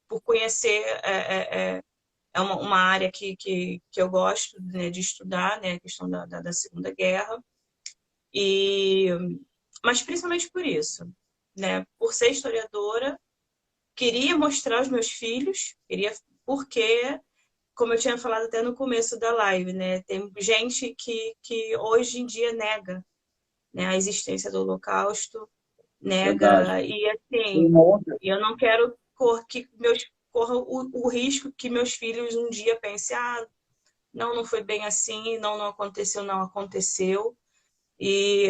Por conhecer, é uma área que eu gosto, né, de estudar, né? A questão da Segunda Guerra. E, mas principalmente por isso, né? Por ser historiadora, queria mostrar aos meus filhos, porque, como eu tinha falado até no começo da live, né? Tem gente que hoje em dia nega, né, a existência do Holocausto, Verdade. nega, e Tem assim, uma outra. eu não quero corra o risco que meus filhos um dia pensem, não foi bem assim, não aconteceu, não aconteceu. E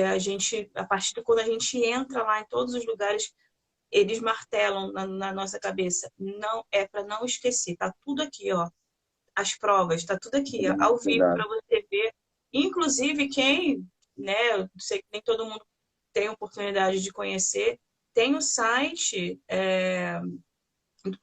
a partir de quando a gente entra lá em todos os lugares, eles martelam na nossa cabeça. Não é para não esquecer, tá tudo aqui, ó. As provas, tá tudo aqui, ó, ao vivo Verdade. para você ver. Inclusive quem, né, eu sei que nem todo mundo tem oportunidade de conhecer, tem o site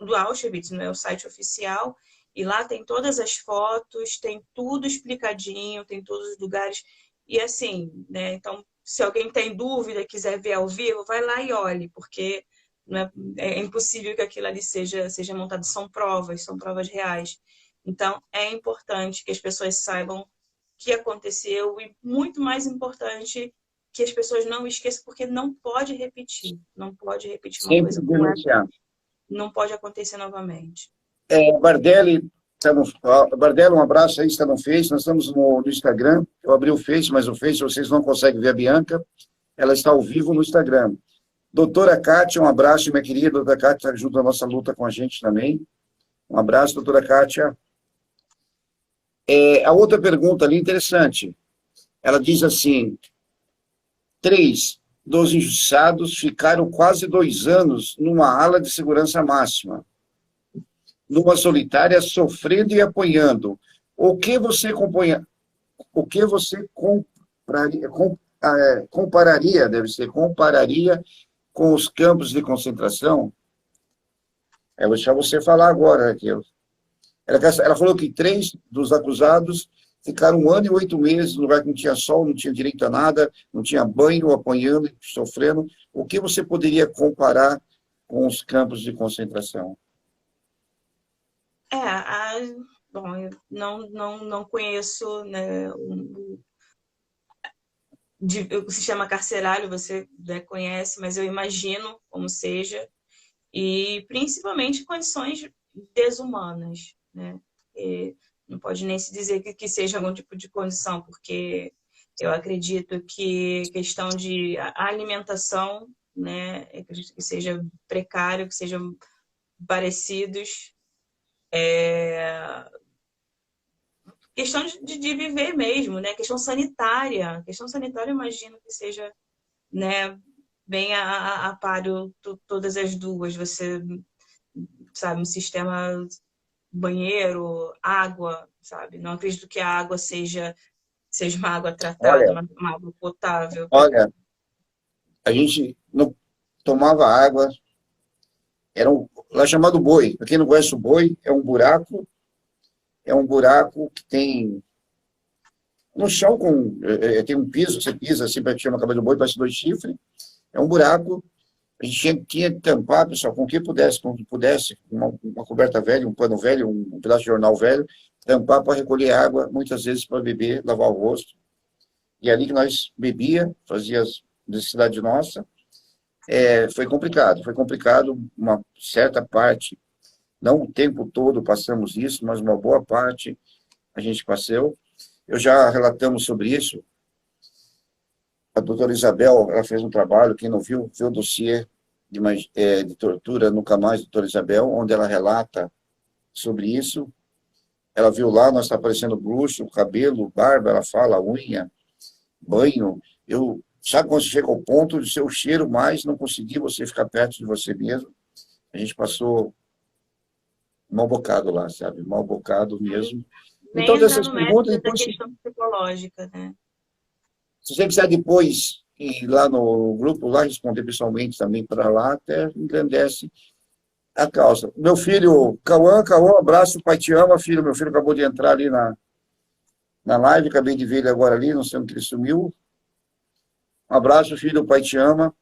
do Auschwitz, né, o site oficial, e lá tem todas as fotos, tem tudo explicadinho, tem todos os lugares. E assim, né, então, se alguém tem dúvida, quiser ver ao vivo, vai lá e olhe, porque não é impossível que aquilo ali seja montado, são provas reais. Então, é importante que as pessoas saibam o que aconteceu e, muito mais importante, que as pessoas não esqueçam, porque não pode repetir. Não pode repetir uma Sempre coisa como essa, denunciar. não pode acontecer novamente. Bardelli, Bardelli, um abraço aí, está no Face. Nós estamos no Instagram. Eu abri o Face, mas o Face vocês não conseguem ver a Bianca. Ela está ao vivo no Instagram. Doutora Kátia, um abraço, minha querida. Doutora Kátia está junto à nossa luta com a gente também. Um abraço, doutora Kátia. A outra pergunta ali, interessante. Ela diz assim, 3 dos injustiçados ficaram quase 2 anos numa ala de segurança máxima, numa solitária, sofrendo e apanhando. O que você compararia, deve ser, compararia com os campos de concentração? Eu vou deixar você falar agora, Raquel. Ela falou que 3 dos acusados ficaram 1 ano e 8 meses no lugar que não tinha sol, não tinha direito a nada, não tinha banho, apanhando, sofrendo. O que você poderia comparar com os campos de concentração? Bom, eu não conheço, né, o sistema carcerário, você, né, conhece, mas eu imagino como seja, e principalmente condições desumanas, né? E não pode nem se dizer que seja algum tipo de condição, porque eu acredito que questão de alimentação, né, eu acredito que seja precário, que sejam parecidos. Questão de viver mesmo, né? Questão sanitária. Questão sanitária, eu imagino que seja, né, bem a páreo todas as duas. Você, sabe, um sistema banheiro, água, sabe? Não acredito que a água seja uma água tratada, Olha, uma água potável. olha, a gente não tomava água, lá chamado boi. Para quem não conhece o boi, é um buraco que tem no chão, tem um piso que você pisa, assim, para que chama cabelo do boi, parece dois chifres, é um buraco. A gente tinha que tampar, pessoal, com o que pudesse, uma coberta velha, um pano velho, um pedaço de jornal velho, tampar para recolher água, muitas vezes para beber, lavar o rosto. E ali que nós bebia, fazia as necessidades nossas. Foi complicado, uma certa parte, não o tempo todo passamos isso, mas uma boa parte a gente passou. Eu já relatamos sobre isso. A doutora Isabel, ela fez um trabalho, quem não viu, viu o dossiê de tortura Nunca Mais, doutora Isabel, onde ela relata sobre isso. Ela viu lá, nós está aparecendo bruxo, cabelo, barba, ela fala, unha, banho. Sabe quando você chega ao ponto de ser o cheiro mais, não conseguir você ficar perto de você mesmo? A gente passou mal bocado lá, sabe? Mal bocado mesmo. Nem Então, entrar dessas no mérito perguntas, da depois, questão psicológica, né? se você quiser depois ir lá no grupo, lá responder pessoalmente também para lá, até engrandece a causa. Meu filho, Cauã, abraço, pai te ama, filho. Meu filho acabou de entrar ali na live, acabei de ver ele agora ali, não sei onde ele sumiu. Um abraço, filho, o pai te ama.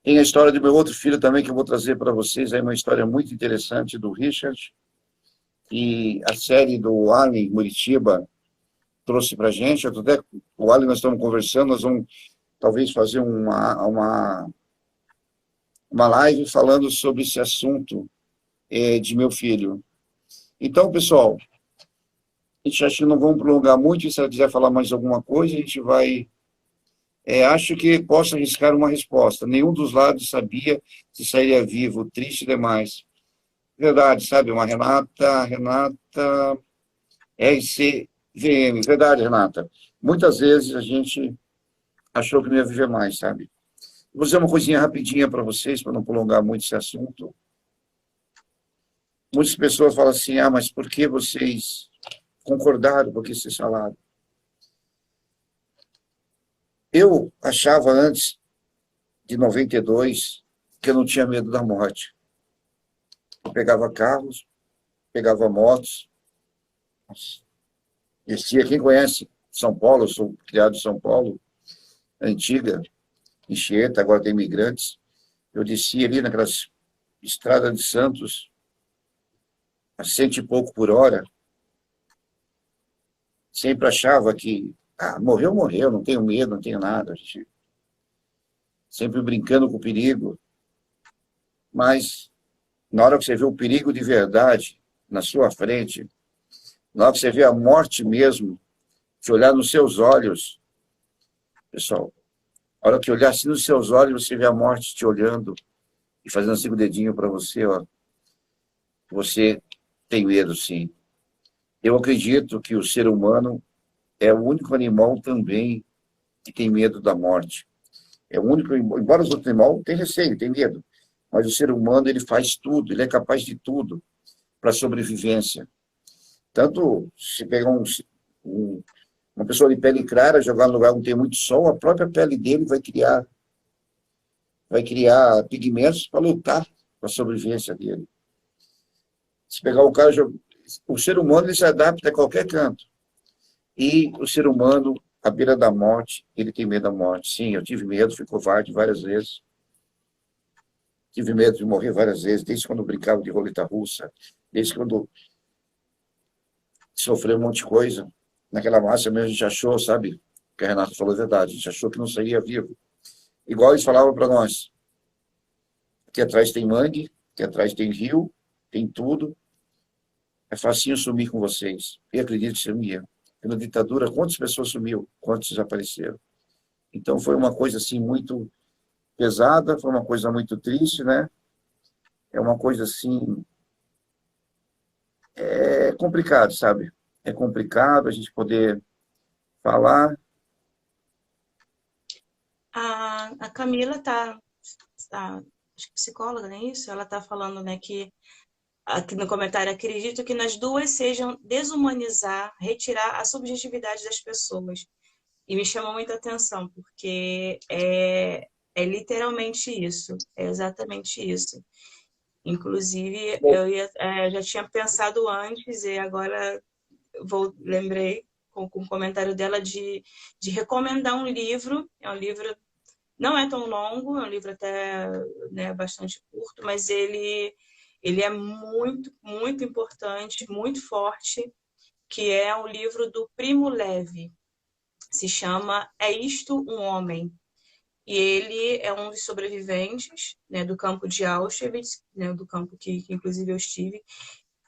Tem a história do meu outro filho também que eu vou trazer para vocês, aí uma história muito interessante do Richard. E a série do Allen Muritiba trouxe para a gente. Até o Allen, nós estamos conversando, nós vamos talvez fazer uma live falando sobre esse assunto de meu filho. Então, pessoal, a gente acha que não vamos prolongar muito, e se ela quiser falar mais alguma coisa, a gente vai. Acho que posso arriscar uma resposta. Nenhum dos lados sabia se sairia vivo, triste demais. Verdade, sabe? Uma Renata, RCVM. Verdade, Renata. Muitas vezes a gente achou que não ia viver mais, sabe? Vou dizer uma coisinha rapidinha para vocês, para não prolongar muito esse assunto. Muitas pessoas falam assim, mas por que vocês concordaram com o que vocês falaram? Eu achava antes de 92 que eu não tinha medo da morte. Eu pegava carros, pegava motos. Descia, quem conhece São Paulo, eu sou criado em São Paulo, antiga, Anchieta, agora tem imigrantes. Eu descia ali naquelas estradas de Santos, a 100 e pouco por hora, sempre achava que, morreu, morreu, não tenho medo, não tenho nada. A gente sempre brincando com o perigo. Mas, na hora que você vê o perigo de verdade na sua frente, na hora que você vê a morte mesmo, se olhar nos seus olhos, pessoal, na hora que olhar assim nos seus olhos, você vê a morte te olhando e fazendo assim com o dedinho para você, você tem medo, sim. Eu acredito que o ser humano é o único animal também que tem medo da morte. É o único, embora os outros animais tenham receio, tenham medo, mas o ser humano, ele faz tudo, ele é capaz de tudo para a sobrevivência. Tanto se pegar uma pessoa de pele clara, jogar no lugar onde tem muito sol, a própria pele dele vai criar pigmentos para lutar com a sobrevivência dele. Se pegar o cara, o ser humano, ele se adapta a qualquer canto. E o ser humano, à beira da morte, ele tem medo da morte. Sim, eu tive medo, fui covarde várias vezes. Tive medo de morrer várias vezes, desde quando eu brincava de roleta russa, desde quando sofri um monte de coisa. Naquela massa mesmo a gente achou, sabe? Que a Renata falou a verdade, a gente achou que não sairia vivo. Igual eles falavam para nós. Aqui atrás tem mangue, aqui atrás tem rio, tem tudo. É facinho sumir com vocês. E acredito que sumia. Na ditadura, quantas pessoas sumiu? Quantos desapareceram? Então foi uma coisa assim muito pesada, foi uma coisa muito triste, né? É uma coisa assim, complicado, sabe? É complicado a gente poder falar. A Camila acho que psicóloga, não é isso? Ela está falando, né, que aqui no comentário, acredito que nas duas sejam desumanizar, retirar a subjetividade das pessoas. E me chamou muita atenção, porque é literalmente isso, é exatamente isso. Inclusive, eu já tinha pensado antes e agora lembrei com o comentário dela de recomendar um livro. É um livro, não é tão longo, é um livro até, né, bastante curto, mas ele é muito, muito importante, muito forte, que é um livro do Primo Levi. Se chama É Isto um Homem? E ele é um dos sobreviventes, né, do campo de Auschwitz, né, do campo que inclusive eu estive.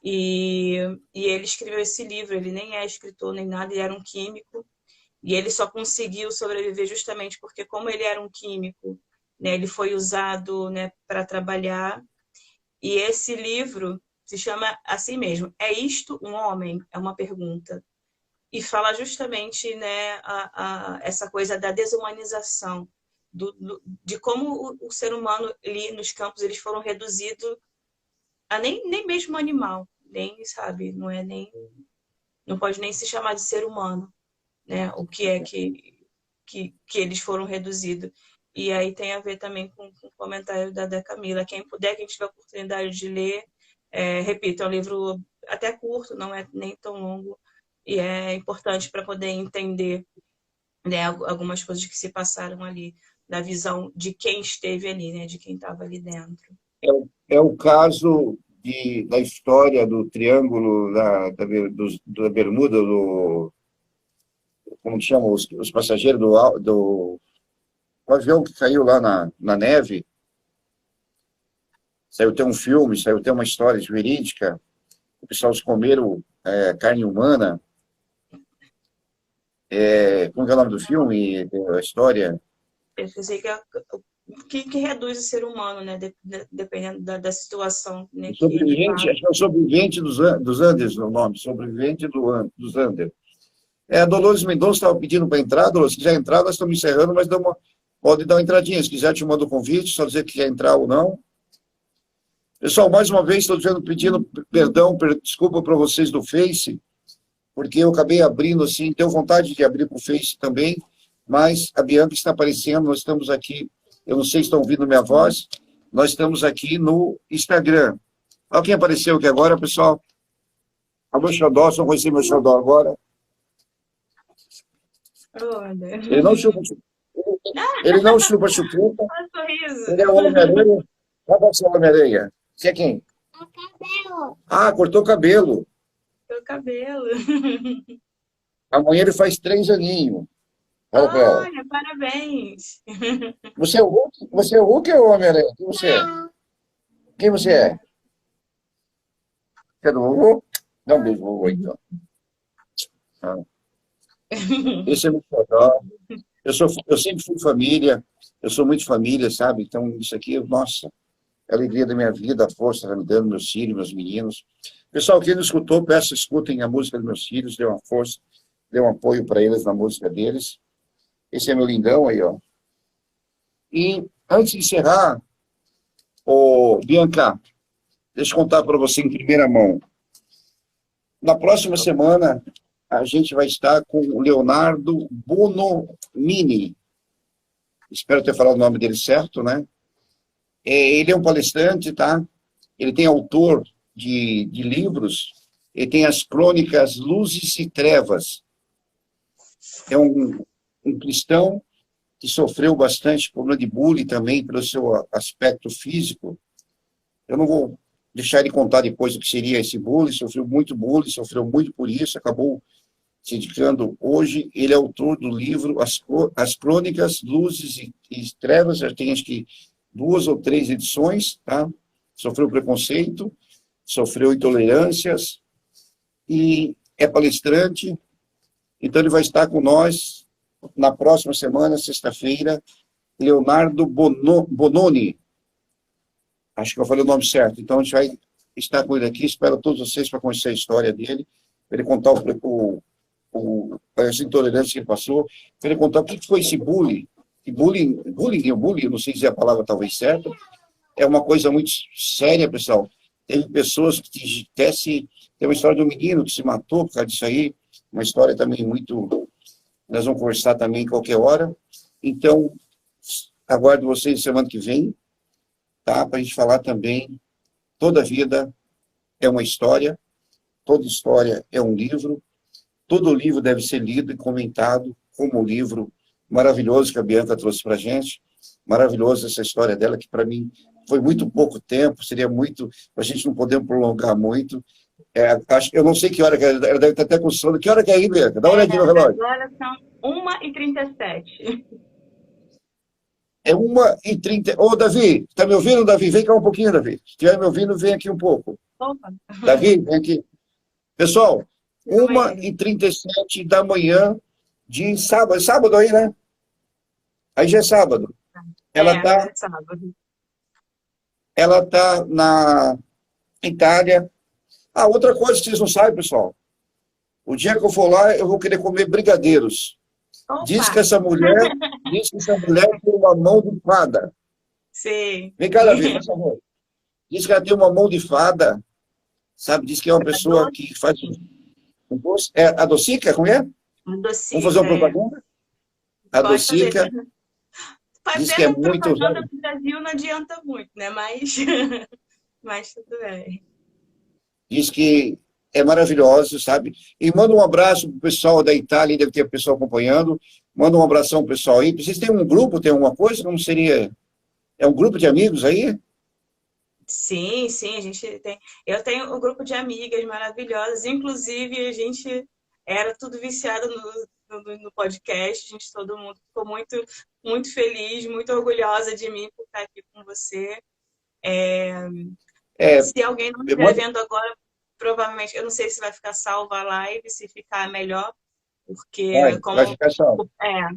E ele escreveu esse livro. Ele nem é escritor nem nada, ele era um químico. E ele só conseguiu sobreviver justamente porque, como ele era um químico, né, ele foi usado, né, para trabalhar. E esse livro se chama assim mesmo: É Isto um Homem? É uma pergunta. E fala justamente, né, essa coisa da desumanização, de como o ser humano ali nos campos eles foram reduzidos a nem mesmo animal, nem, sabe, não pode nem se chamar de ser humano, né? O que é que eles foram reduzidos. E aí tem a ver também com o comentário da Camila. Quem puder, quem tiver a oportunidade de ler, repito, é um livro até curto, não é nem tão longo, e é importante para poder entender, né, algumas coisas que se passaram ali, da visão de quem esteve ali, né, de quem estava ali dentro. É o caso da história do Triângulo da Bermuda, como que chama, os passageiros o avião que caiu lá na neve. Saiu ter um filme, saiu ter uma história verídica. O pessoal comeram carne humana. Como é o nome do filme? A história? Eu sei que reduz o ser humano, né, dependendo da situação, né, Sobrevivente, acho que é o sobrevivente dos Andes, o nome, sobrevivente dos Andes. A Dolores Mendonça estava pedindo para entrar. Dolores, se quiser entrar, nós estamos encerrando, mas pode dar uma entradinha. Se quiser, te mando o convite, só dizer que quer entrar ou não. Pessoal, mais uma vez, estou pedindo perdão, desculpa para vocês do Face, porque eu acabei abrindo assim, tenho vontade de abrir para o Face também, mas a Bianca está aparecendo, nós estamos aqui, eu não sei se estão ouvindo minha voz, nós estamos aqui no Instagram. Olha quem apareceu aqui agora, pessoal. A meu xodó, só conheci meu xodó agora. Ele não chupa chupeta. Ele é o Homem-Aranha. Qual é o Homem-Aranha? Você é quem? O cabelo. Ah, cortou o cabelo. Cortou o cabelo. Amanhã ele faz 3 aninhos. Fala pra ela. Olha, parabéns. Você é o Hulk? Você é o Hulk ou o Homem-Aranha? Quem você é? Quem você é? Você é do vovô? Dá um beijo, vovô, então. Ah. Esse é meu xodó. Eu sempre fui família, eu sou muito família, sabe? Então, isso aqui, nossa, é a alegria da minha vida, a força que está me dando, meus filhos, meus meninos. Pessoal, quem não escutou, peço, escutem a música dos meus filhos, dê uma força, dê um apoio para eles na música deles. Esse é meu lindão aí, ó. E, antes de encerrar, Bianca, deixa eu contar para você em primeira mão. Na próxima semana, a gente vai estar com o Leonardo Bonomini. Espero ter falado o nome dele certo, né? Ele é um palestrante, tá? Ele tem autor de livros, ele tem as crônicas Luzes e Trevas. É um cristão que sofreu bastante problema de bullying também, pelo seu aspecto físico. Eu não vou deixar ele contar depois o que seria esse bullying, sofreu muito por isso, acabou se dedicando hoje. Ele é autor do livro As Crônicas, Luzes e Trevas, já tem acho que 2 ou 3 edições, tá? Sofreu preconceito, sofreu intolerâncias, e é palestrante, então ele vai estar com nós na próxima semana, sexta-feira, Leonardo Bononi. Acho que eu falei o nome certo. Então a gente vai estar com ele aqui, espero todos vocês para conhecer a história dele, para ele contar essa intolerância que ele passou, para ele contar o que foi esse bullying. E bullying, eu não sei dizer a palavra talvez certa, é uma coisa muito séria, pessoal. Teve pessoas que tem uma história de um menino que se matou por causa disso aí, uma história também muito... Nós vamos conversar também qualquer hora. Então, aguardo vocês semana que vem, tá? Para a gente falar também, toda vida é uma história, toda história é um livro, todo livro deve ser lido e comentado, como o livro maravilhoso que a Bianca trouxe para a gente. Maravilhoso essa história dela, que para mim foi muito pouco tempo, seria muito, a gente não poder prolongar muito. Eu não sei que hora que ela deve estar até com sono. Que hora que é aí, Bianca? Dá uma olhadinha no relógio. Agora são 1h37. É 1h30. Ô, Davi, está me ouvindo, Davi? Vem cá um pouquinho, Davi. Se estiver me ouvindo, vem aqui um pouco. Opa! Davi, vem aqui. Pessoal, Não é ele. 1h37 da manhã de sábado. É sábado aí, né? Aí já é sábado. Ela Agora está é sábado. ela tá na Itália. Ah, outra coisa que vocês não sabem, pessoal. O dia que eu for lá, eu vou querer comer brigadeiros. Diz que Opa! essa mulher, diz que essa mulher tem uma mão de fada. Sim. Vem cá, Davi, por favor. Diz que ela tem uma mão de fada, sabe? Diz que é uma pessoa que faz um doce. É a Docica, como é? Vamos fazer uma Adocica, é. propaganda? A Pode fazer. Docica diz que é Fazendo muito propaganda usada. pro Brasil não adianta muito, né? Mas, mas tudo bem. Diz que é maravilhoso, sabe? E manda um abraço pro pessoal da Itália, deve ter pessoal acompanhando. Manda um abração pro pessoal aí. Vocês têm um grupo, tem alguma coisa? Como seria? É um grupo de amigos aí? Sim, sim, a gente tem. Eu tenho um grupo de amigas maravilhosas, inclusive a gente era tudo viciado no podcast, a gente, todo mundo ficou muito, muito feliz, muito orgulhosa de mim por estar aqui com você. É, Se alguém não estiver manda, vendo agora, provavelmente, eu não sei se vai ficar salva a live, se ficar melhor, porque vai como ficar só. é,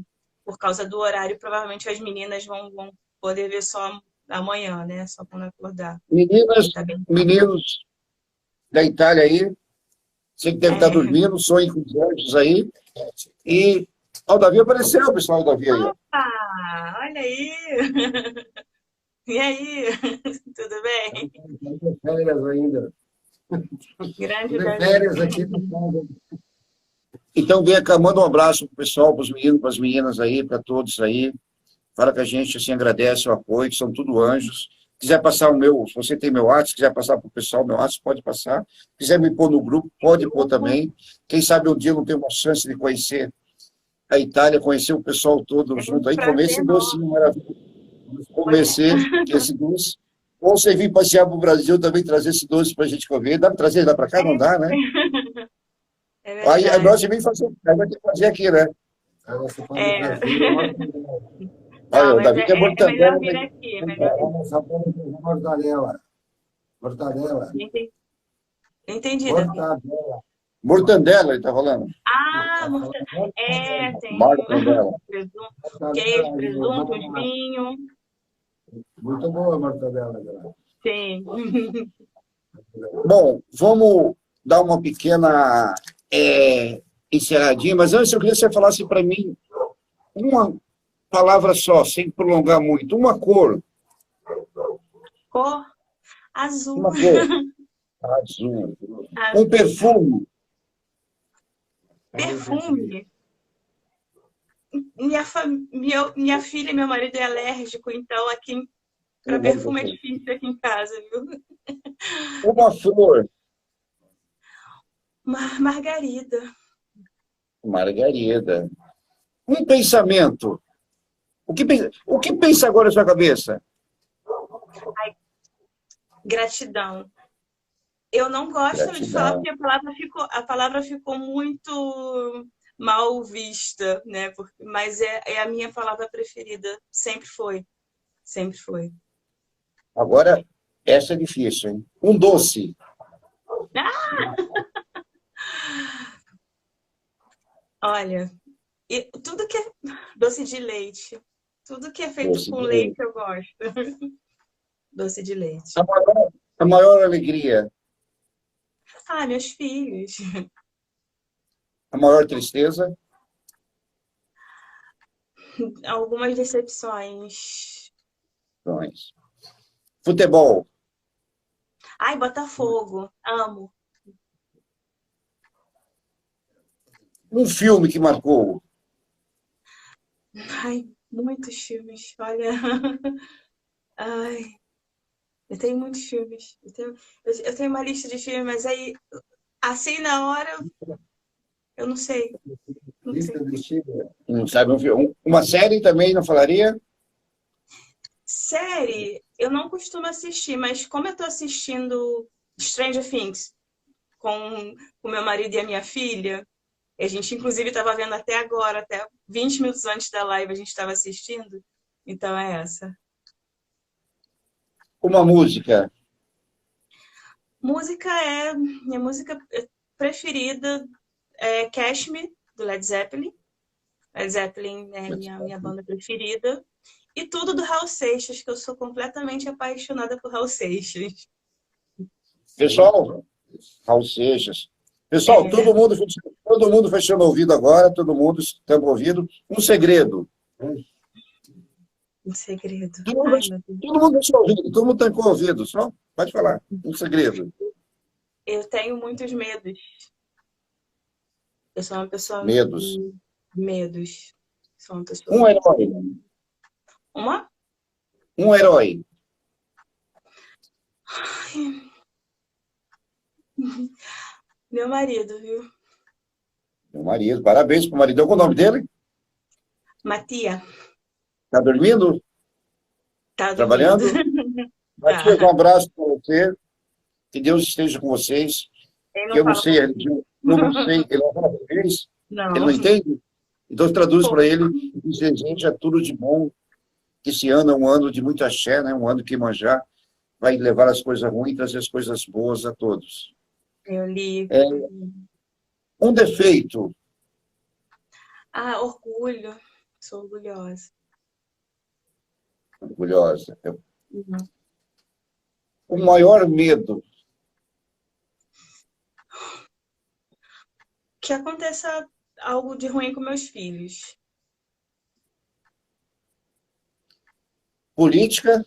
por causa do horário, provavelmente as meninas vão poder ver só amanhã, né? Só quando acordar. Meninas, Tá bem? meninos da Itália aí, você que deve estar É. dormindo, sonhe com os anjos aí. E ó, o Davi apareceu, o pessoal do Davi aí, ó. Opa! Olha aí! E aí? Tudo bem? De férias ainda. Grande De Davi. férias aqui no sábado. Então, Bianca, manda um abraço pro pessoal, para os meninos, para as meninas aí, para todos aí. Fala que a gente assim, agradece o apoio, que são tudo anjos. Quiser passar o meu, se você tem meu WhatsApp, quiser passar para o pessoal meu WhatsApp, pode passar. Quiser me pôr no grupo, pode pôr também. Quem sabe um dia eu não tenho uma chance de conhecer a Itália, conhecer o pessoal todo É junto um aí, comer prazer esse enorme. docinho maravilhoso. Oi? Esse doce. Ou você vir passear para o Brasil também trazer esse doce para a gente comer. Dá para trazer lá para cá? Não dá, né? É Aí nós verdade. vem fazer, aí vai ter que fazer aqui, né? Aí você pode É. trazer. Não, Olha, o mas Davi que é é melhor mortadela, vir mas aqui, é melhor vir. nós sabemos mortadela. Mortadela. Entendi, entendi, Davi. Mortadela. Mortandela, ele está falando. Ah, Tá falando tem mortandela. presunto, queijo, Mortadela de presunto, uns Roma. vinhos. Muito boa a mortadela. Sim. Bom, vamos dar uma pequena encerradinha, mas antes eu queria que você falasse para mim uma palavra só, sem prolongar muito. Uma cor. Cor azul. Uma cor. Azul. Um Azul. perfume. Perfume. Minha filha e meu marido é alérgico, então aqui para perfume é difícil aqui em casa, viu? Uma flor. Margarida. Margarida. Um pensamento. O que pensa agora na sua cabeça? Ai, gratidão. Eu não gosto de falar Gratidão. porque a palavra ficou muito mal vista, né? Mas é a minha palavra preferida. Sempre foi. Sempre foi. Agora, essa é difícil, hein? Um doce. Ah! Olha, tudo que é doce de leite, tudo que é feito Doce com de leite leite. eu gosto. Doce de leite. A maior alegria. Ah, meus filhos. A maior tristeza. Algumas decepções. Futebol. Ai, Botafogo. Amo. Um filme que marcou. Ai, muitos filmes. Olha. Ai, eu tenho muitos filmes. Eu tenho uma lista de filmes, mas aí, assim na hora, Eu não sei. Não sei. Não sabe um filme. Uma série também não falaria? Série, eu não costumo assistir, mas como eu tô assistindo Stranger Things com meu marido e a minha filha, a gente inclusive estava vendo até agora, até 20 minutos antes da live a gente estava assistindo, então é essa. Uma música. Minha música preferida é Cash Me, do Led Zeppelin. Led Zeppelin é minha banda preferida. E tudo do Raul Seixas, que eu sou completamente apaixonada por Raul Seixas. Pessoal, Raul Seixas. Pessoal, todo mundo fechando o ouvido agora, todo mundo estamos ouvindo. Um segredo. Um segredo. Todo mundo fechou o ouvido, todo mundo tancou o ouvido. Só pode falar. Um segredo. Eu tenho muitos medos. Eu sou uma pessoa... Medos. Medos. Sou uma pessoa... Um herói. Uma? Um herói. Meu marido, viu? Meu marido. Parabéns para o marido. Qual é o nome dele? Matia. Está dormindo? Tá Trabalhando? Matias, um Tá. abraço para você. Que Deus esteja com vocês. Ele Eu não não fala sei a religião, eu não sei, ele não fala português, ele não Não. entende? Então, traduz para ele e deseja tudo de bom, que esse ano é um ano de muita axé, né? Um ano que Iemanjá vai levar as coisas ruins e trazer as coisas boas a todos. Eu li. Um defeito, Orgulho. Sou orgulhosa. orgulhosa. Uhum. O maior medo, Que aconteça algo de ruim com meus filhos. política,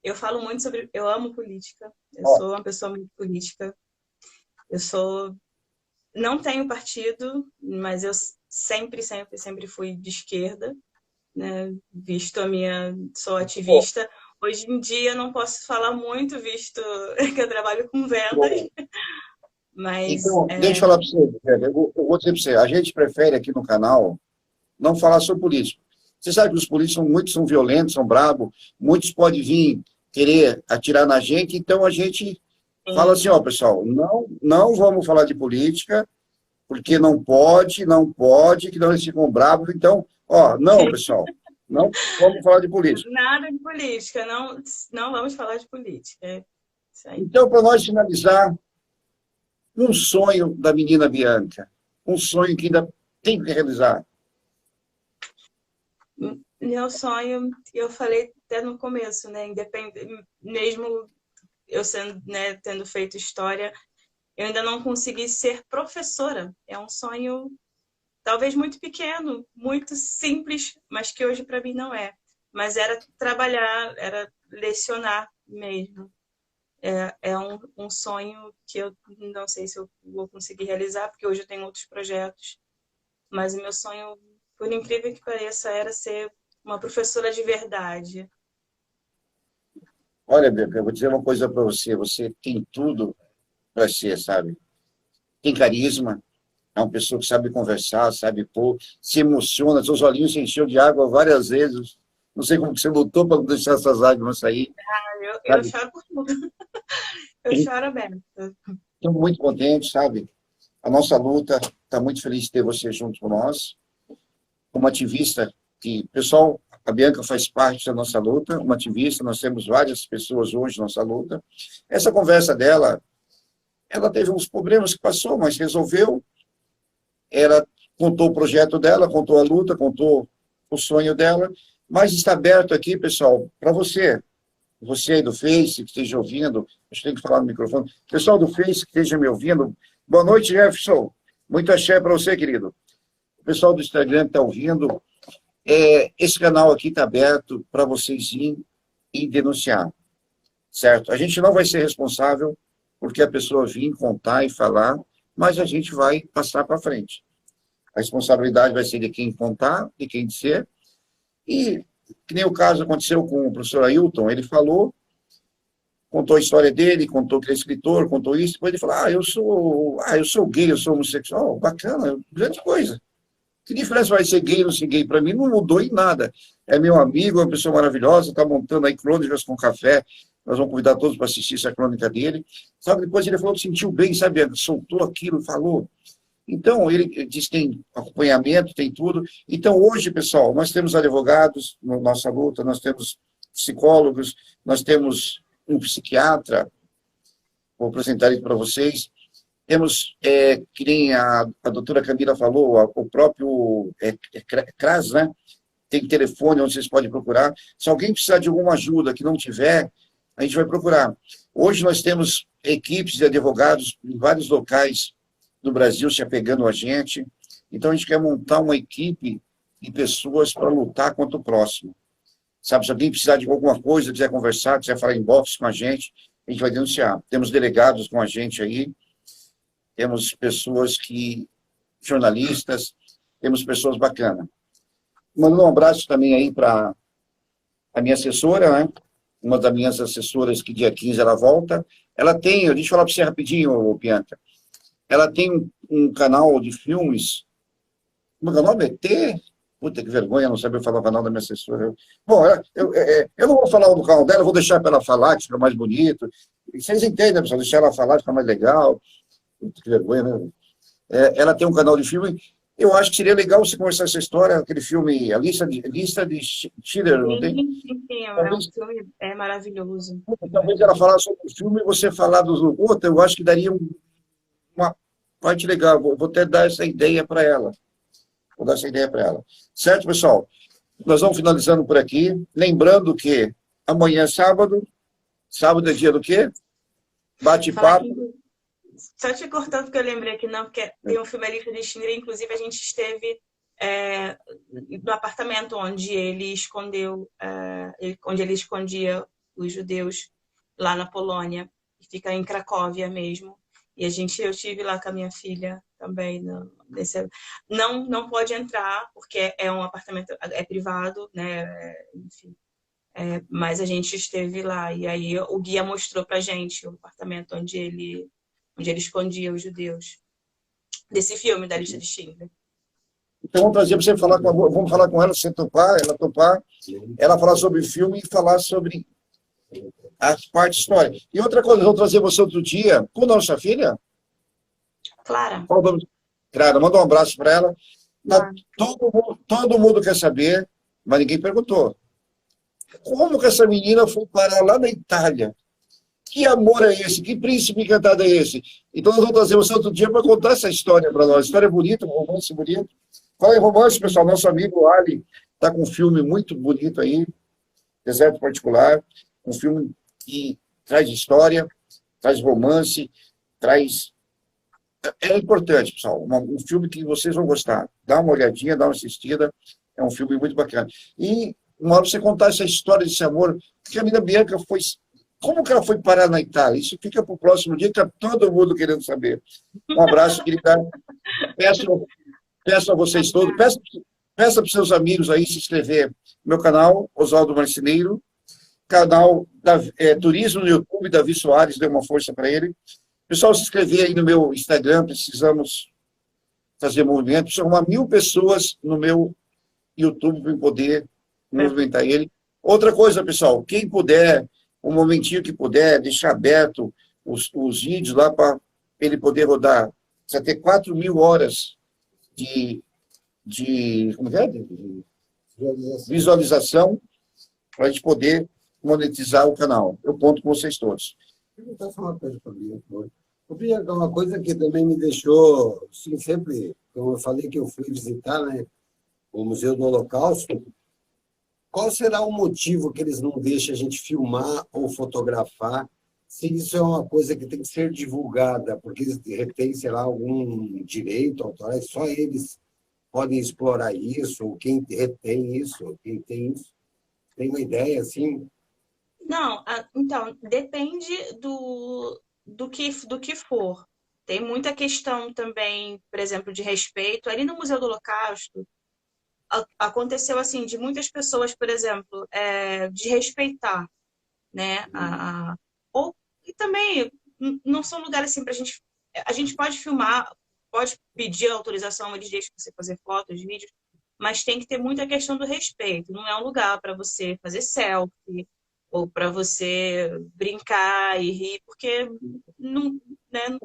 Eu falo muito sobre... Eu amo política. Eu ó, sou uma pessoa muito política. Eu sou... Não tenho partido, mas eu sempre fui de esquerda, né? Visto a minha... Sou ó, ativista. Hoje em dia não posso falar muito, visto que eu trabalho com vendas, mas... então, deixa eu falar para você, velho, eu vou dizer para você, a gente prefere aqui no canal não falar sobre política. Você sabe que os políticos muitos são violentos, são bravos, muitos podem vir querer atirar na gente, então a gente fala assim, ó, pessoal, não vamos falar de política, porque que não eles ficam bravos, então, ó, não, pessoal, não vamos falar de política. Nada de política, não vamos falar de política. É isso aí. Então, para nós finalizar, um sonho da menina Bianca, um sonho que ainda tem que realizar. Meu sonho, eu falei até no começo, né? Mesmo eu sendo, né, tendo feito história, eu ainda não consegui ser professora. É um sonho talvez muito pequeno, muito simples, mas que hoje para mim não é. Mas era trabalhar, era lecionar mesmo. É um sonho que eu não sei se eu vou conseguir realizar, porque hoje eu tenho outros projetos. Mas o meu sonho, por incrível que pareça, era ser uma professora de verdade. Olha, Bianca, eu vou dizer uma coisa para você, você tem tudo para ser, sabe? Tem carisma, é uma pessoa que sabe conversar, sabe pôr, se emociona, seus olhinhos se encheu de água várias vezes. Não sei como que você lutou para não deixar essas lágrimas sair. Eu choro por tudo. Eu choro aberto. Estou muito contente, sabe? A nossa luta, está muito feliz de ter você junto com nós. Como ativista, que, pessoal, a Bianca faz parte da nossa luta, uma ativista, nós temos várias pessoas hoje na nossa luta. Essa conversa dela, ela teve uns problemas que passou, mas resolveu. Ela contou o projeto dela, contou a luta, contou o sonho dela, mas está aberto aqui, pessoal, para você. Você aí do Face, que esteja ouvindo, acho que tem que falar no microfone. Pessoal do Face que esteja me ouvindo, boa noite, Jefferson. Muito axé para você, querido. O pessoal do Instagram que está ouvindo, esse canal aqui está aberto para vocês irem e denunciar, certo? A gente não vai ser responsável porque a pessoa vir contar e falar, mas a gente vai passar para frente. A responsabilidade vai ser de quem contar, de quem dizer, e que nem o caso aconteceu com o professor Ailton, ele falou, contou a história dele, contou que ele é escritor, contou isso, depois ele falou, eu sou gay, eu sou homossexual, bacana, grande coisa. Que diferença vai ser gay ou não ser gay? Para mim não mudou em nada. É meu amigo, é uma pessoa maravilhosa, está montando aí crônicas com café, nós vamos convidar todos para assistir essa crônica dele. Sabe, depois ele falou que sentiu bem, sabe, soltou aquilo, falou. Então, ele diz que tem acompanhamento, tem tudo. Então, hoje, pessoal, nós temos advogados na nossa luta, nós temos psicólogos, nós temos um psiquiatra, vou apresentar isso para vocês. Temos, que nem a doutora Camila falou, o próprio CRAS, né? Tem telefone onde vocês podem procurar. Se alguém precisar de alguma ajuda que não tiver, a gente vai procurar. Hoje nós temos equipes de advogados em vários locais do Brasil se apegando a gente. Então, a gente quer montar uma equipe de pessoas para lutar contra o próximo. Sabe, se alguém precisar de alguma coisa, quiser conversar, quiser falar em boxe com a gente vai denunciar. Temos delegados com a gente aí, temos pessoas jornalistas, temos pessoas bacanas. Mandando um abraço também aí para a minha assessora, né? Uma das minhas assessoras, que dia 15 ela volta. Ela tem, deixa eu falar para você rapidinho, Bianca, ela tem um canal de filmes, como é o nome? ET? Puta, que vergonha, não saber falar o canal da minha assessora. Bom, eu não vou falar do canal dela, eu vou deixar para ela falar, que fica mais bonito. E vocês entendem, né, pessoal? Deixar ela falar, fica mais legal. Puta, que vergonha, né? Ela tem um canal de filme. Eu acho que seria legal você conversar essa história, aquele filme, a lista de Schindler, não tem? Sim, é um filme maravilhoso. Talvez ela falar sobre o filme e você falar dos outros, eu acho que daria uma parte legal. Vou até dar essa ideia para ela. Vou dar essa ideia para ela. Certo, pessoal? Nós vamos finalizando por aqui. Lembrando que amanhã é sábado. Sábado é dia do quê? Bate-papo. Só te cortando, porque eu lembrei que não, porque tem um filme A Lista de Schindler, inclusive a gente esteve no apartamento onde ele escondeu, onde ele escondia os judeus lá na Polônia, que fica em Cracóvia mesmo. E eu estive lá com a minha filha também. Não pode entrar, porque é um apartamento, é privado, né? Enfim. Mas a gente esteve lá, e aí o guia mostrou pra gente o apartamento onde ele escondia os judeus. Desse filme, da Lista de Schindler. Então vamos trazer para você falar vamos falar com ela, se você topar, ela topar, ela falar sobre o filme e falar sobre a parte histórica. E outra coisa, eu vou trazer você outro dia, com a nossa filha? Clara. Clara, manda um abraço para ela. Todo mundo quer saber, mas ninguém perguntou. Como que essa menina foi parar lá na Itália? Que amor é esse? Que príncipe encantado é esse? Então nós vamos trazer você outro dia para contar essa história para nós. História bonita, um romance bonito. Fala em romance, pessoal. Nosso amigo Ali está com um filme muito bonito aí, Deserto Particular. Um filme que traz história, traz romance, traz... É importante, pessoal. Um filme que vocês vão gostar. Dá uma olhadinha, dá uma assistida. É um filme muito bacana. E uma hora você contar essa história desse amor, porque a menina Bianca foi... Como que ela foi parar na Itália? Isso fica para o próximo dia, que está todo mundo querendo saber. Um abraço, querida. Peço a vocês todos, peça para os seus amigos aí se inscrever no meu canal, Oswaldo Marceneiro, canal Turismo no YouTube, Davi Soares, dê uma força para ele. Pessoal, se inscrever aí no meu Instagram, precisamos fazer movimento, precisa arrumar 1000 pessoas no meu YouTube para poder movimentar ele. Outra coisa, pessoal, quem puder, um momentinho que puder, deixar aberto os vídeos lá para ele poder rodar. Precisa ter 4.000 horas de como é? De visualização para a gente poder monetizar o canal. Eu conto com vocês todos. Eu vou perguntar só uma coisa para o Bianca. Uma coisa que também me deixou, assim, sempre, como eu falei que eu fui visitar, né, o Museu do Holocausto. Qual será o motivo que eles não deixam a gente filmar ou fotografar, se isso é uma coisa que tem que ser divulgada, porque eles retêm, sei lá, algum direito autoral, só eles podem explorar isso, ou quem retém isso, quem tem isso? Tem uma ideia assim? Não, então, depende do que for. Tem muita questão também, por exemplo, de respeito. Ali no Museu do Holocausto, aconteceu assim, de muitas pessoas, por exemplo, de respeitar, né, E também não são lugares assim para a gente pode filmar, pode pedir autorização, eles deixam você fazer fotos, vídeos, mas tem que ter muita questão do respeito. Não é um lugar para você fazer selfie ou para você brincar e rir, porque não, né,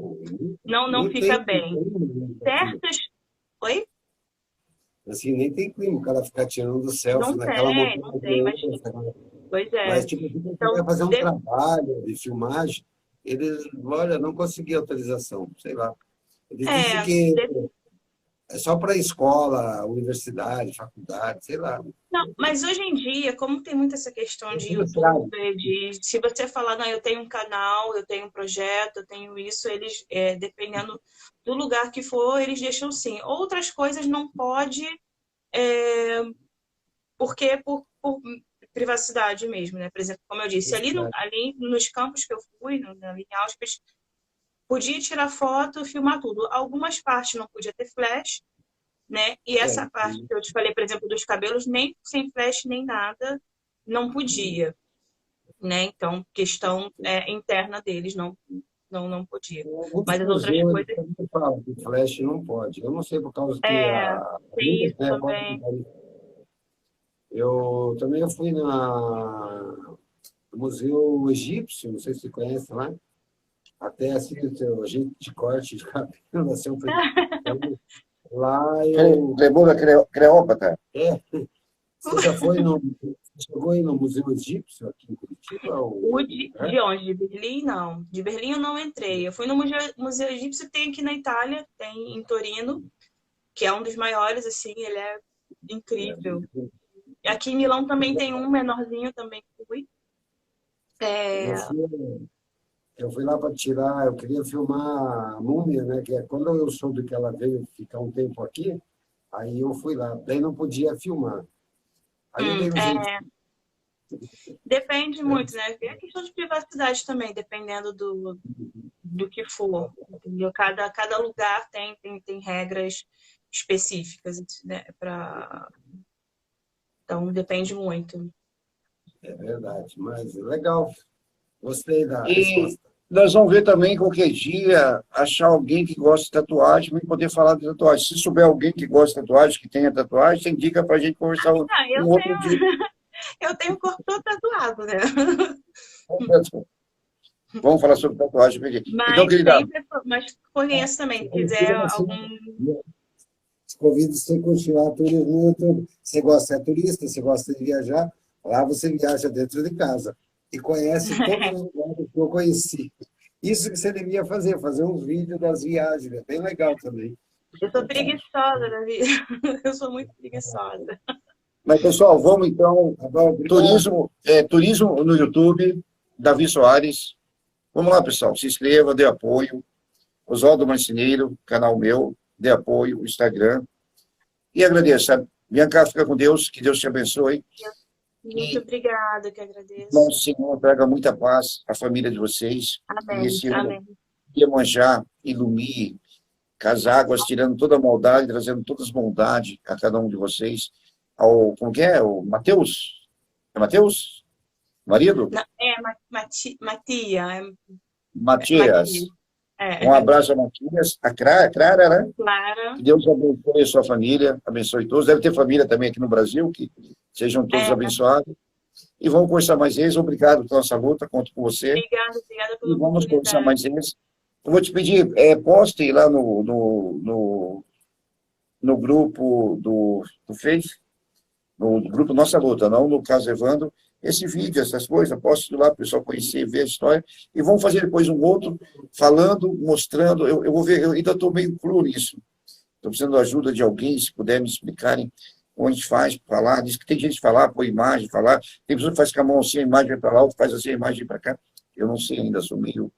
não Nem fica tem bem. clima, Certas. Oi? assim, nem tem clima o cara ficar tirando selfie Não naquela tem, montanha não tem, mas russa. pois é. Mas, tipo, se você Então, vai fazer um trabalho de filmagem, eles, olha, não consegui autorização, sei lá. Eles dizem é, que é só para escola, universidade, faculdade, sei lá. não, mas hoje em dia, como tem muito essa questão de Registrado. YouTube, de se você falar, não, eu tenho um canal, eu tenho um projeto, eu tenho isso, eles, dependendo do lugar que for, eles deixam sim. Outras coisas não pode, é, porque por privacidade mesmo, né? Por exemplo, como eu disse, ali nos campos que eu fui, ali em Auschwitz, podia tirar foto, filmar tudo. Algumas partes não podia ter flash, né? E É, essa parte que eu te falei, por exemplo, dos cabelos, nem sem flash nem nada, não podia, né? Então, questão interna deles, não podia. alguns Mas as outras museus eles coisas, também falam que flash não pode. Eu não sei por causa que é, a tem isso né, pode também. eu também eu fui no Museu Egípcio, não sei se você conhece lá, até assim, o agente de corte de cabelo, assim, lá eu... Lembrou da Cleópatra? É, você já foi no... Chegou aí no Museu Egípcio aqui em Curitiba? O Ou, de onde? De Berlim, não. De Berlim eu não entrei. Eu fui no Museu Egípcio, tem aqui na Itália, tem em Torino, que é um dos maiores, assim, ele é incrível. Aqui em Milão também tem um menorzinho, também fui. eu fui, eu fui lá para tirar, eu queria filmar a múmia, né? Que é quando eu soube que ela veio ficar um tempo aqui, aí eu fui lá, daí não podia filmar. Aí eu dei um jeito. Depende muito, né? É questão de privacidade também, dependendo do que for. Entendeu? Cada lugar tem regras específicas, né? Então, depende muito. É verdade, mas legal. Gostei da E resposta. nós vamos ver também qualquer dia, achar alguém que gosta de tatuagem para poder falar de tatuagem. Se souber alguém que gosta de tatuagem, que tenha tatuagem, tem dica para a gente conversar um Eu outro dia. eu tenho o corpo todo tatuado, né? Vamos falar sobre tatuagem. Então, Mas querida, mas conheço também, se quiser algum. Te convido você a continuar turismo no YouTube. Você gosta, é turista, você gosta de viajar, lá você viaja dentro de casa e conhece todos os lugares que eu conheci. Isso que você devia fazer uns vídeos das viagens, é bem legal também. Eu sou preguiçosa da vida. Eu sou muito preguiçosa. mas pessoal, vamos então. Tá bom? Obrigado. Turismo no YouTube, Davi Soares. Vamos lá, pessoal. Se inscreva, dê apoio. Oswaldo Marceneiro, canal meu, dê apoio, o Instagram. E agradeça. Bianca, fica com Deus, que Deus te abençoe. Muito obrigada, que agradeço. Nosso Senhor traga muita paz à família de vocês. Amém, E esse ano, amém. Iemanjá ilumine as águas, tirando toda a maldade, trazendo todas as bondades a cada um de vocês. Como que é? O Mateus? É Mateus? Marido? Não, Matia. Matias. É. Um abraço a Matias. A Clara, né? Clara. Que Deus abençoe a sua família, abençoe todos. Deve ter família também aqui no Brasil, que sejam todos abençoados. E vamos conversar mais vezes. Obrigado pela nossa luta, conto com você. Obrigada pela E vamos conversar mais vezes. Eu vou te pedir, poste lá no grupo do Face, no grupo Nossa Luta, não no caso Evandro, esse vídeo, essas coisas, poste lá para o pessoal conhecer, ver a história, e vamos fazer depois um outro, falando, mostrando, eu vou ver, eu ainda estou meio cru nisso, estou precisando da ajuda de alguém, se puder me explicarem como a gente faz para falar, diz que tem gente que falar, põe imagem, falar, tem pessoa que faz com a mão assim, a imagem vai para lá, outro faz assim, a imagem para cá, eu não sei ainda, sou meio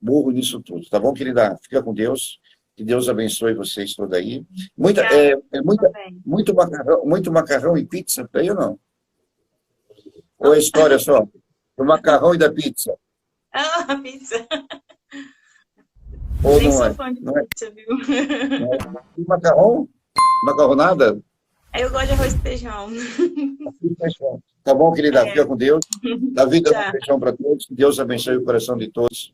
burro nisso tudo, tá bom, querida? Fica com Deus, que Deus abençoe vocês todos aí. Muito macarrão e pizza para aí ou não? Ou é história só? Do macarrão e da pizza? Ah, pizza. Ou Nem não sou é? fã de Não é? pizza, viu? Não é? E macarrão? Macarronada? Eu gosto de arroz e feijão. Tá bom, querida? Fica com Deus. Da vida, Tá. uma beijão para todos. Que Deus abençoe o coração de todos.